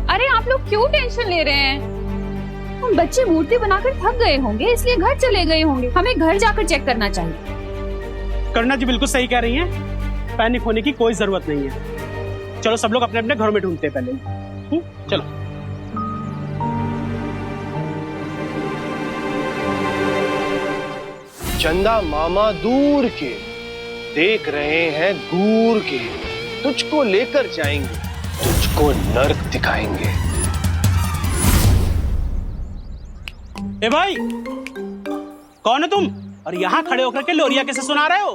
अरे आप लोग क्यों टेंशन ले रहे हैं? हम बच्चे मूर्ति बनाकर थक गए होंगे, इसलिए घर चले गए होंगे। हमें घर जाकर चेक करना चाहिए। करुणा जी बिल्कुल सही कह रही हैं, पैनिक होने की कोई जरूरत नहीं है। चलो सब लोग अपने अपने घरों में ढूंढते हैं पहले। चलो। चंदा मामा दूर के देख रहे हैं, दूर के तुझको लेकर जाएंगे, तुझको नर्क दिखाएंगे। ए भाई, कौन है तुम? और यहाँ खड़े होकर के लोरिया कैसे सुना रहे हो?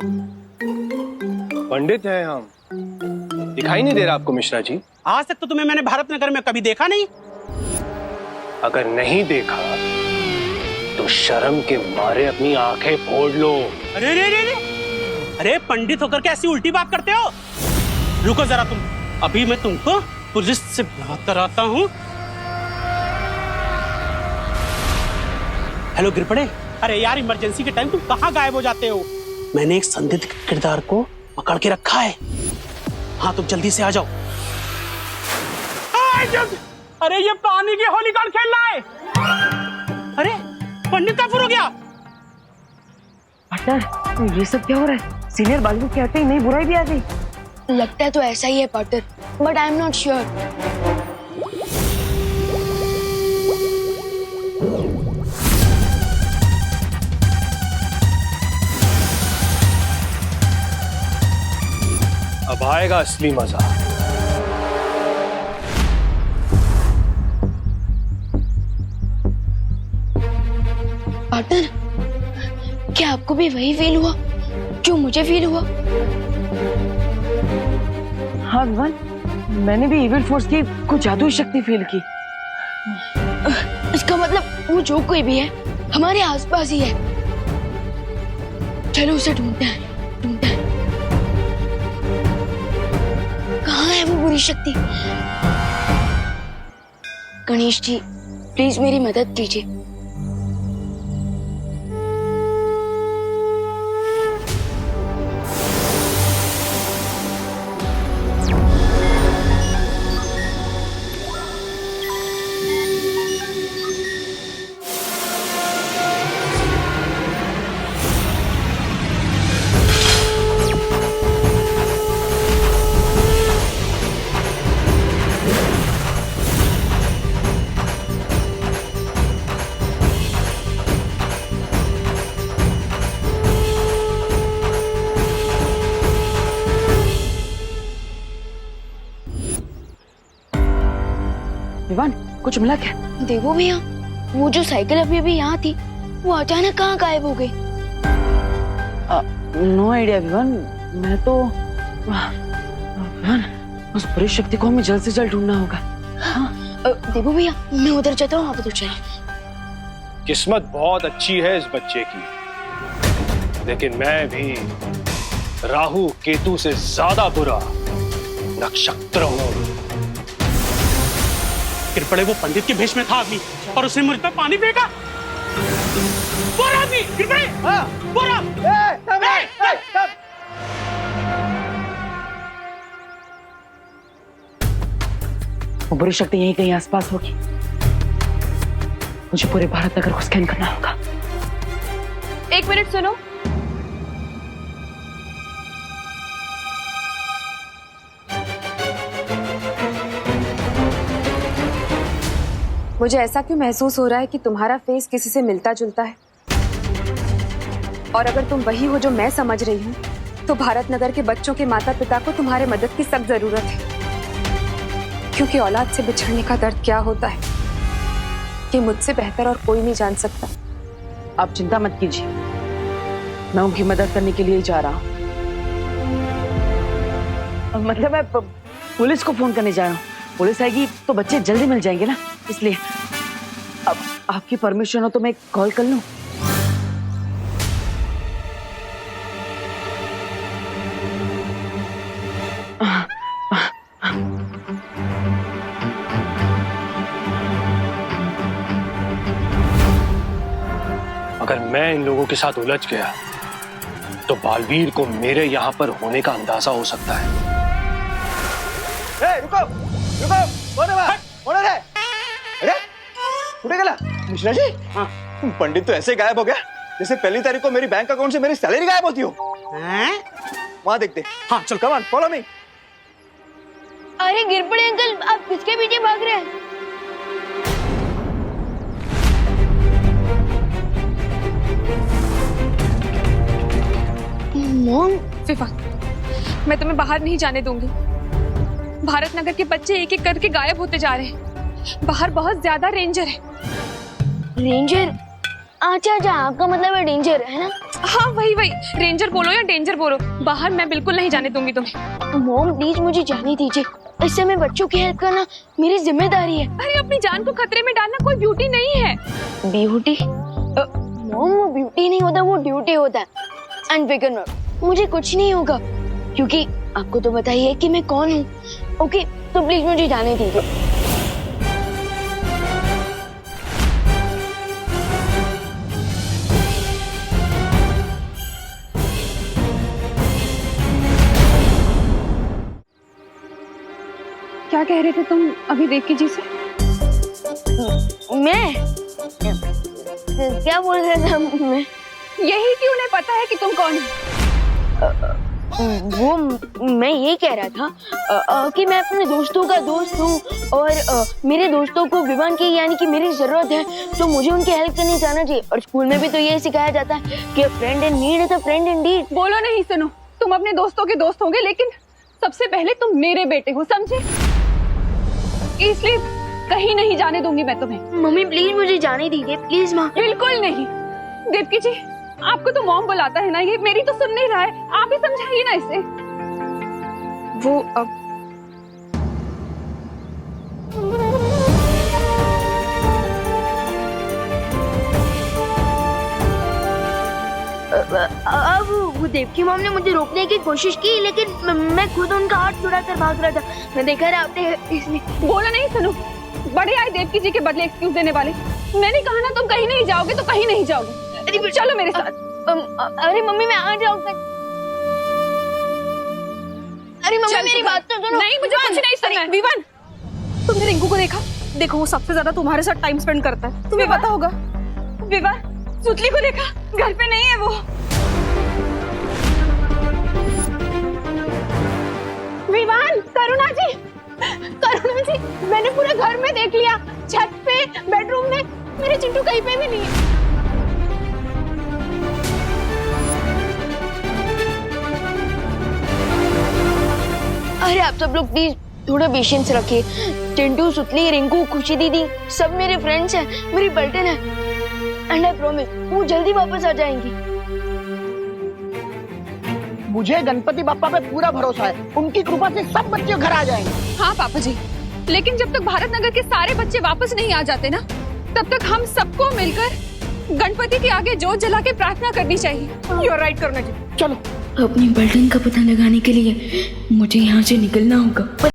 पंडित हैं हम, दिखाई नहीं दे रहा आपको मिश्रा जी? आज तक तो तुम्हें मैंने भारत नगर में कभी देखा नहीं। अगर नहीं देखा तो शर्म के मारे अपनी आंखें फोड़ लो। अरे रे रे रे, अरे पंडित होकर के ऐसी उल्टी बात करते हो? रुको जरा तुम, अभी मैं तुमको पुलिस से बात कराता हूँ। हेलो गिरपड़े, अरे यार इमरजेंसी के टाइम तुम कहाँ गायब हो जाते हो? मैंने एक संदिग्ध किरदार को पकड़ के रखा है। हाँ तुम जल्दी से आ जाओ। अरे ये पानी की होली कौन खेल रहा है? अरे पंडित कहाँ फुर हो गया? पार्टनर, ये सब क्या हो रहा है? सीनियर बालवीर के आते ही नई बुराई भी आ गई। लगता है तो ऐसा ही है partner, but I am not sure. अब आएगा असली मजा। पार्टनर, क्या आपको भी वही फील हुआ जो मुझे फील हुआ? हाँ विवान, मैंने भी इविल फोर्स की कुछ जादुई शक्ति फील की। इसका मतलब वो जो कोई भी है हमारे आसपास ही है। चलो उसे ढूंढते हैं। कहाँ है वो पूरी शक्ति। गणेश जी प्लीज मेरी मदद कीजिए। विवान कुछ मिला क्या? देवो भैया वो जो साइकिल अभी अभी यहाँ थी वो अचानक कहाँ गायब हो गई? No idea Vivaan. मैं तो विवान उस पूरी शक्ति को हमें जल्द से जल्द ढूंढना होगा। हाँ देवो भैया मैं उधर जाता हूँ, आप उधर चलिए। किस्मत बहुत अच्छी है इस बच्चे की, लेकिन मैं भी राहु केतु से ज्यादा बुरा नक्षत्र हूं। गिर पड़े वो पंडित के भेष में था आदमी और उसने मुझ पर पानी फेंका। बोरा आदमी गिर पड़े। बोरा वो बुरी शक्ति यहीं कहीं आसपास होगी। मुझे पूरे भारत नगर को स्कैन करना होगा। एक मिनट सुनो। मुझे ऐसा क्यों महसूस हो रहा है कि तुम्हारा फेस किसी से मिलता जुलता है, और अगर तुम वही हो जो मैं समझ रही हूँ तो भारत नगर के बच्चों के माता पिता को तुम्हारे मदद की सख्त जरूरत है, क्योंकि औलाद से बिछड़ने का दर्द क्या होता है ये मुझसे बेहतर और कोई नहीं जान सकता। आप चिंता मत कीजिए, मैं उनकी मदद करने के लिए जा रहा हूँ। मतलब मैं पुलिस को फोन करने जा रहा हूँ। पुलिस आएगी तो बच्चे जल्दी मिल जाएंगे ना, इसलिए अब आपकी परमिशन हो तो मैं कॉल कर लूं? अगर मैं इन लोगों के साथ उलझ गया तो बालवीर को मेरे यहां पर होने का अंदाजा हो सकता है। रुको रुको, कौन है? अरे कुठे गेला मिश्रा जी? हाँ। पंडित तो ऐसे गायब हो गया जैसे पहली तारीख को मेरी बैंक अकाउंट से मेरी सैलरी गायब होती हो। वहां देखते। हाँ चल कम ऑन फॉलो मी। अरे गिर पड़े अंकल, आप किसके पीछे भाग रहे हैं? मॉम। फिफा मैं तुम्हें बाहर नहीं जाने दूंगी। भारत नगर के बच्चे एक एक करके गायब होते जा रहे हैं। बाहर बहुत ज्यादा रेंजर है। रेंजर? अच्छा अच्छा, आपका मतलब है डेंजर, है ना? हाँ वही वही, रेंजर बोलो या डेंजर बोलो, बाहर मैं बिल्कुल नहीं जाने दूंगी तुम्हें। मॉम प्लीज मुझे जाने दीजिए, इस समय बच्चों की हेल्प करना मेरी जिम्मेदारी है। अरे अपनी जान को खतरे में डालना कोई ब्यूटी नहीं है। ब्यूटी? मॉम वो ब्यूटी नहीं होता, वो ड्यूटी होता है। अनफिकर मत, मुझे कुछ नहीं होगा क्योंकि आपको तो पता ही है कि मैं कौन हूँ। ओके तो प्लीज मुझे जाने दीजिए। क्या कह रहे थे तुम अभी देवकी जी से? मैं क्या बोल रहा था मैं? यही कि उन्हें पता है कि तुम कौन हो। वो मैं ये कह रहा था कि मैं अपने दोस्तों का दोस्त हूँ और मेरे दोस्तों को विवान की यानी कि मेरी जरूरत है तो मुझे उनकी हेल्प करने जाना चाहिए। और स्कूल में भी तो ये सिखाया जाता है कि friend in need is a friend Indeed. बोलो नहीं, सुनो, तुम अपने दोस्तों के दोस्त होंगे लेकिन सबसे पहले तुम मेरे बेटे हो, समझे? इसलिए कहीं नहीं जाने दूंगी मैं तुम्हें। मम्मी प्लीज मुझे जाने दीजिए, प्लीज माँ। बिल्कुल नहीं। देवकी जी आपको तो मॉम बुलाता है ना, ये मेरी तो सुन नहीं रहा है, आप ही समझाइए ना इसे। वो अब देवकी मॉम ने मुझे रोकने की कोशिश की, लेकिन मैं खुद उनका हाथ छुड़ाकर भाग रहा था। मैं देखा ना आपने, इसलिए बोला नहीं सुनो, बड़े आए देवकी जी के बदले एक्सक्यूज देने वाले। मैंने कहा ना तुम कहीं नहीं जाओगे तो कहीं नहीं जाओगे। अरे चलो मेरे साथ। अरे मम्मी मैं आ जाऊंगा। अरे मम्मी मेरी बात तो सुनो। नहीं मुझे कुछ नहीं सुनना है। विवान, तुमने रिंकू को देखा? देखो वो सबसे ज्यादा तुम्हारे साथ टाइम स्पेंड करता है, तुम्हें पता होगा। विवान, सुतली को देखा? घर पे नहीं है वो। विवान, करुणा जी, करुणा जी, मैंने पूरे घर में देख लिया, छत पे, बेडरूम में, मेरे चिंटू कहीं पे भी नहीं है। अरे आप सब लोग प्लीज थोड़ा पेशेंस रखिए। चिंटू, सुतली, रिंकू, खुशी दीदी सब मेरे फ्रेंड्स हैं, मेरी बल्टन है। एंड आई प्रॉमिस वो जल्दी वापस आ जाएंगी। मुझे गणपति बप्पा पे पूरा भरोसा है, उनकी कृपा से सब बच्चे घर आ जाएंगे। हाँ पापा जी, लेकिन जब तक भारत नगर के सारे बच्चे वापस नहीं आ जाते ना, तब तक हम सबको मिलकर गणपति के आगे जोत जला के प्रार्थना करनी चाहिए। यू आर राइट करुणा जी, चलो। अपनी बल्टन का पता लगाने के लिए मुझे यहाँ से निकलना होगा।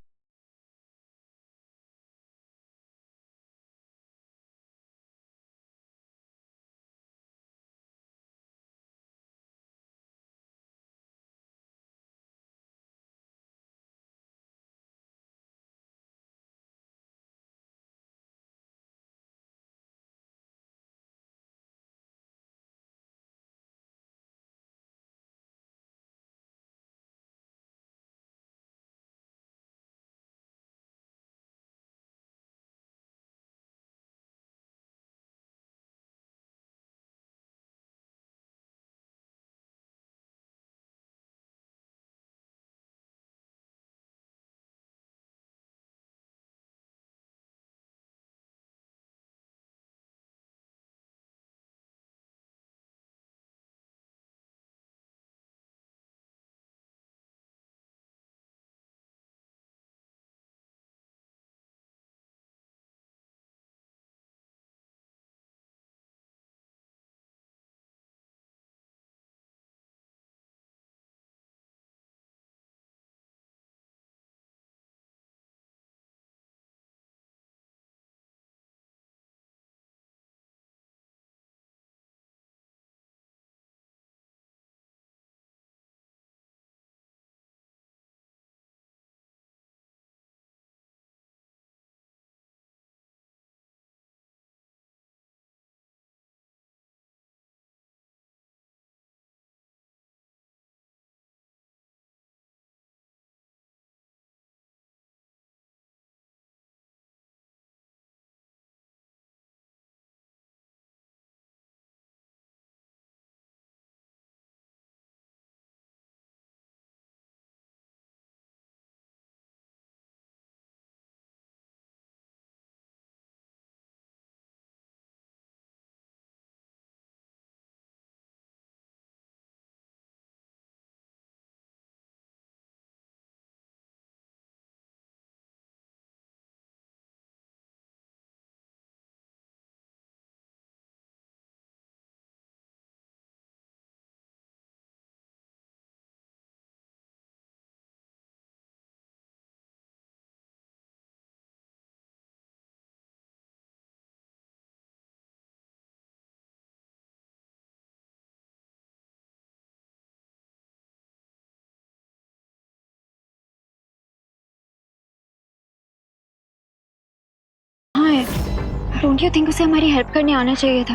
डोंट यू थिंक उसे हमारी हेल्प करने आना चाहिए था?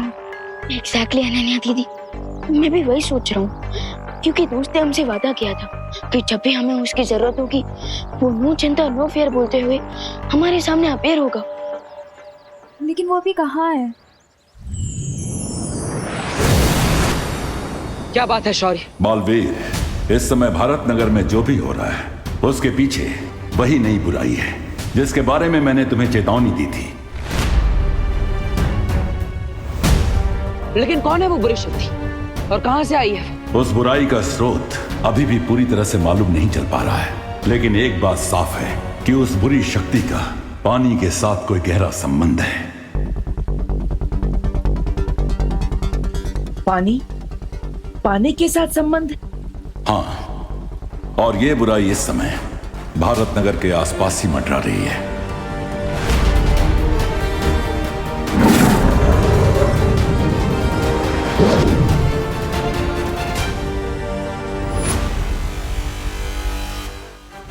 एग्जैक्टली अनन्या दीदी, मैं भी वही सोच रहा हूँ, क्योंकि दोस्त ने हमसे वादा किया था कि जब भी हमें उसकी जरूरत होगी वो नो चिंता नो फेयर बोलते हुए हमारे सामने अपेयर होगा। लेकिन वो अभी कहाँ है? क्या बात है शौर्य? बालवीर, इस समय भारत नगर में जो भी हो रहा है उसके पीछे वही नई बुराई है जिसके बारे में मैंने तुम्हें चेतावनी दी थी। लेकिन कौन है वो बुरी शक्ति और कहां से आई है? उस बुराई का स्रोत अभी भी पूरी तरह से मालूम नहीं चल पा रहा है, लेकिन एक बात साफ है कि उस बुरी शक्ति का पानी के साथ कोई गहरा संबंध है। पानी? पानी के साथ संबंध? हाँ, और ये बुराई इस समय भारत नगर के आसपास ही मंडरा रही है।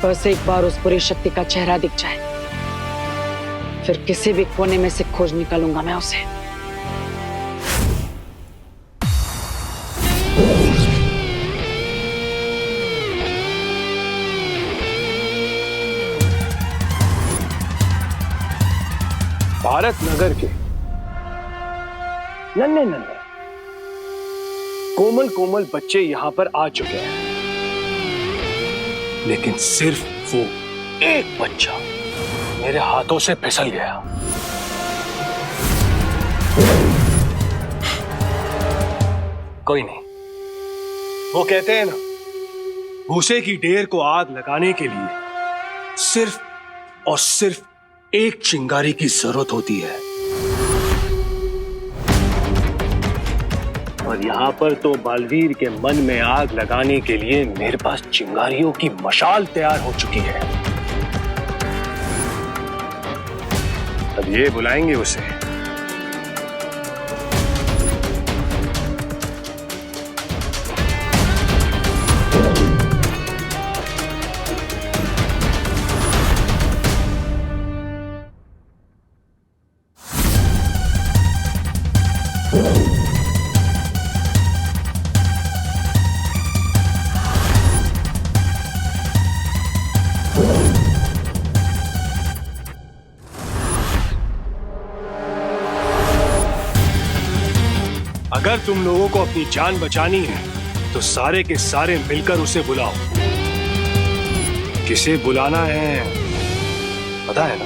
बस एक बार उस बुरी शक्ति का चेहरा दिख जाए, फिर किसी भी कोने में से खोज निकालूंगा मैं उसे। भारत नगर के नन्हे नन्हे कोमल कोमल बच्चे यहां पर आ चुके हैं, लेकिन सिर्फ वो एक बच्चा मेरे हाथों से फिसल गया। कोई नहीं, वो कहते हैं ना, भूसे की ढेर को आग लगाने के लिए सिर्फ और सिर्फ एक चिंगारी की जरूरत होती है, और यहां पर तो बालवीर के मन में आग लगाने के लिए मेरे पास चिंगारियों की मशाल तैयार हो चुकी है। अब ये बुलाएंगे उसे। अगर तुम लोगों को अपनी जान बचानी है तो सारे के सारे मिलकर उसे बुलाओ। किसे बुलाना है पता है ना?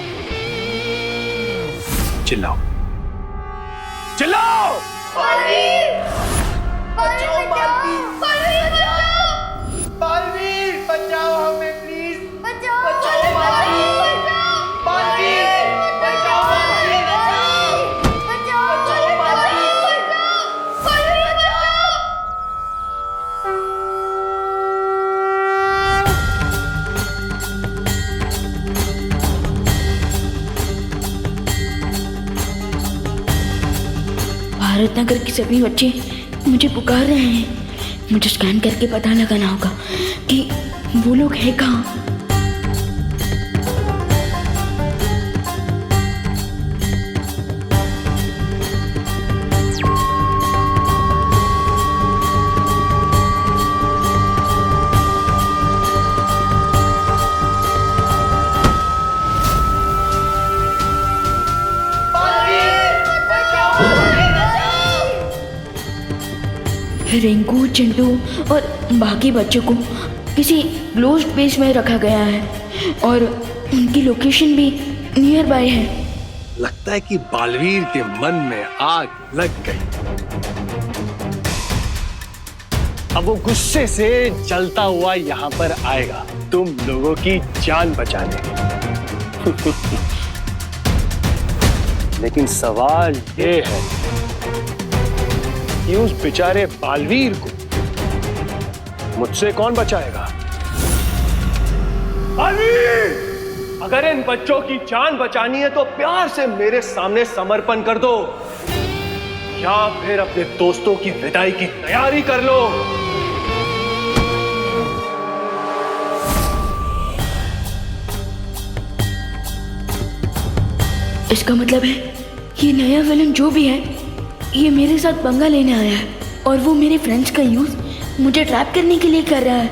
चिल्लाओ चिल्लाओ। बालवीर! बचाओ बालवीर! बालवीर बचाओ हमें प्लीज! बचाओ बालवीर! बालवीर बचाओ हमें! बचाओ बालवीर! भारत नगर के सभी बच्चे मुझे पुकार रहे हैं। मुझे स्कैन करके पता लगाना होगा कि वो लोग हैं कहाँ। रिंकू, चिंटू और बाकी बच्चों को किसी क्लोज्ड प्लेस में रखा गया है और उनकी लोकेशन भी नियर बाय है। लगता है कि बालवीर के मन में आग लग गई। अब वो गुस्से से जलता हुआ यहाँ पर आएगा तुम लोगों की जान बचाने। लेकिन सवाल ये है कि उस बेचारे बालवीर को मुझसे कौन बचाएगा? बालवीर! अगर इन बच्चों की जान बचानी है तो प्यार से मेरे सामने समर्पण कर दो, या फिर अपने दोस्तों की विदाई की तैयारी कर लो। इसका मतलब है ये नया विलन जो भी है ये मेरे साथ पंगा लेने आया है और वो मेरे फ्रेंड्स का यूज मुझे ट्रैप करने के लिए कर रहा है।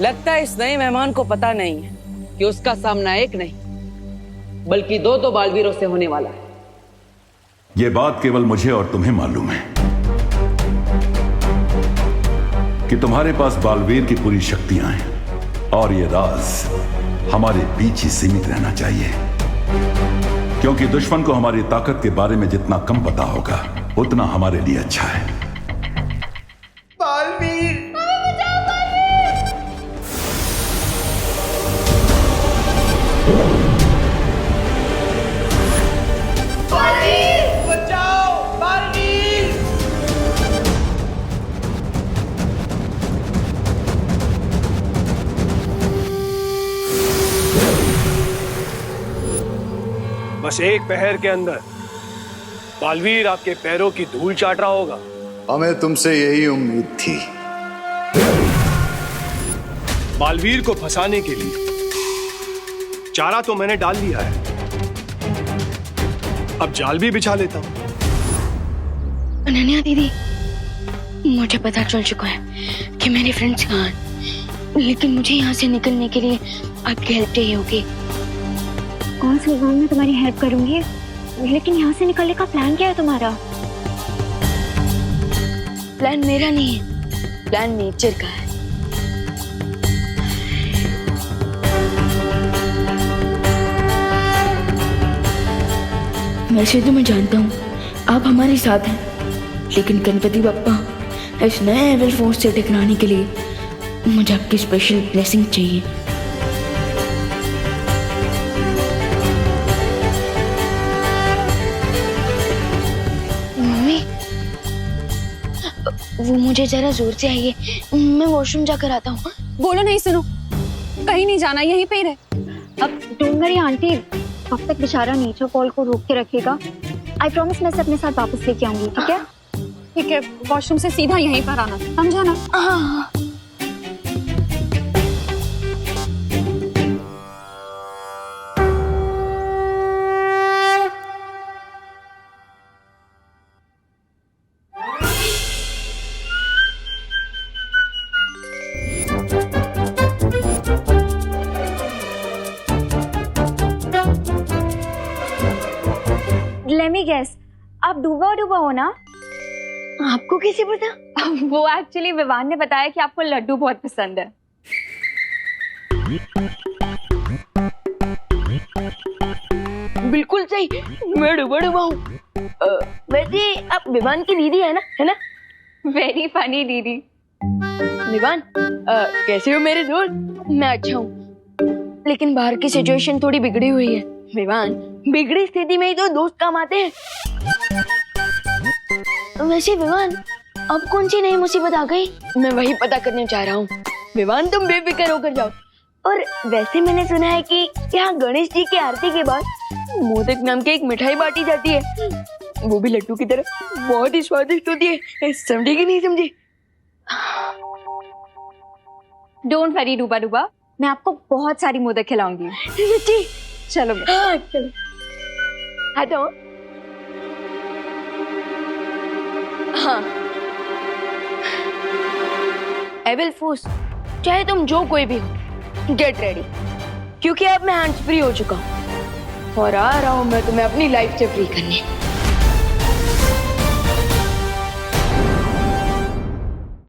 लगता है इस नए मेहमान को पता नहीं है कि उसका सामना एक नहीं बल्कि दो बालवीरों से होने वाला है। ये बात केवल मुझे और तुम्हें मालूम है कि तुम्हारे पास बालवीर की पूरी शक्तियां हैं और ये राज हमारे बीच ही सीमित रहना चाहिए, क्योंकि दुश्मन को हमारी ताकत के बारे में जितना कम पता होगा उतना हमारे लिए अच्छा है। बालवीर! बालवीर! बचाओ बालवीर! बस एक पहर के अंदर बालवीर आपके पैरों की धूल चाट रहा होगा। हमें तुमसे यही उम्मीद थी। बालवीर को फंसाने के लिए चारा तो मैंने डाल लिया है, अब जाल भी बिछा लेता हूं। अनन्या दीदी, मुझे पता चल चुका है कि मेरे फ्रेंड्स कहाँ हैं, लेकिन मुझे यहाँ से निकलने के लिए आपकी हेल्प चाहिए होगी। कौन सी बात में तुम्हारी हेल्प करूंगी, लेकिन यहाँ से निकलने का प्लान क्या है तुम्हारा? प्लान मेरा नहीं है, प्लान नेचर का है। वैसे तो मैं जानता हूँ आप हमारे साथ हैं, लेकिन गणपति बप्पा इस नए एविल फोर्स से टकराने के लिए मुझे आपकी स्पेशल ब्लेसिंग चाहिए। मम्मी, वो मुझे जरा जोर से आइए, मैं वॉशरूम जाकर आता हूँ। बोलो नहीं, सुनो, कहीं नहीं जाना, यहीं पे ही रहे। अब डोंट वरी आंटी, अब तक बेचारा नेचर कॉल को रोक के रखेगा। आई प्रॉमिस मैं इसे अपने साथ वापस लेके आऊंगी, ठीक है? ठीक है, वॉशरूम से सीधा यहीं पर आना, समझा ना? हाँ। Let me guess, आप डूबा डूबा हो ना? आपको कैसे पता? वो एक्चुअली विवान ने बताया कि आपको लड्डू बहुत पसंद है। बिल्कुल सही, मैं डूबा डूबा हूँ। वैसे आप विवान की दीदी है ना? वेरी फनी दीदी। विवान, कैसे हो मेरे दोस्त? मैं अच्छा हूँ, लेकिन बाहर की सिचुएशन थोड़ी बिगड़ी हुई है। विवान, बिगड़ी स्थिति में ही तो दोस्त काम आते हैं। वैसे विवान, अब कौन सी नई मुसीबत आ गई? मैं वही पता करने चाह रहा हूँ। विवान, तुम बेफिक्र होकर जाओ। और वैसे मैंने सुना है कि यहाँ गणेश जी की आरती के बाद मोदक नाम की एक मिठाई बांटी जाती है, वो भी लड्डू की तरह, बहुत ही स्वादिष्ट होती है। समझी कि नहीं समझी? डोंट वरी डूबा डूबा, मैं आपको बहुत सारी मोदक खिलाऊंगी। सच्ची? चलो हाँ, चलो। हटो। हाँ, एविल फोर्स, चाहे तुम जो कोई भी हो, गेट रेडी, क्योंकि अब मैं हैंड्स फ्री हो चुका हूँ और आ रहा हूँ मैं तुम्हें अपनी लाइफ से फ्री करने।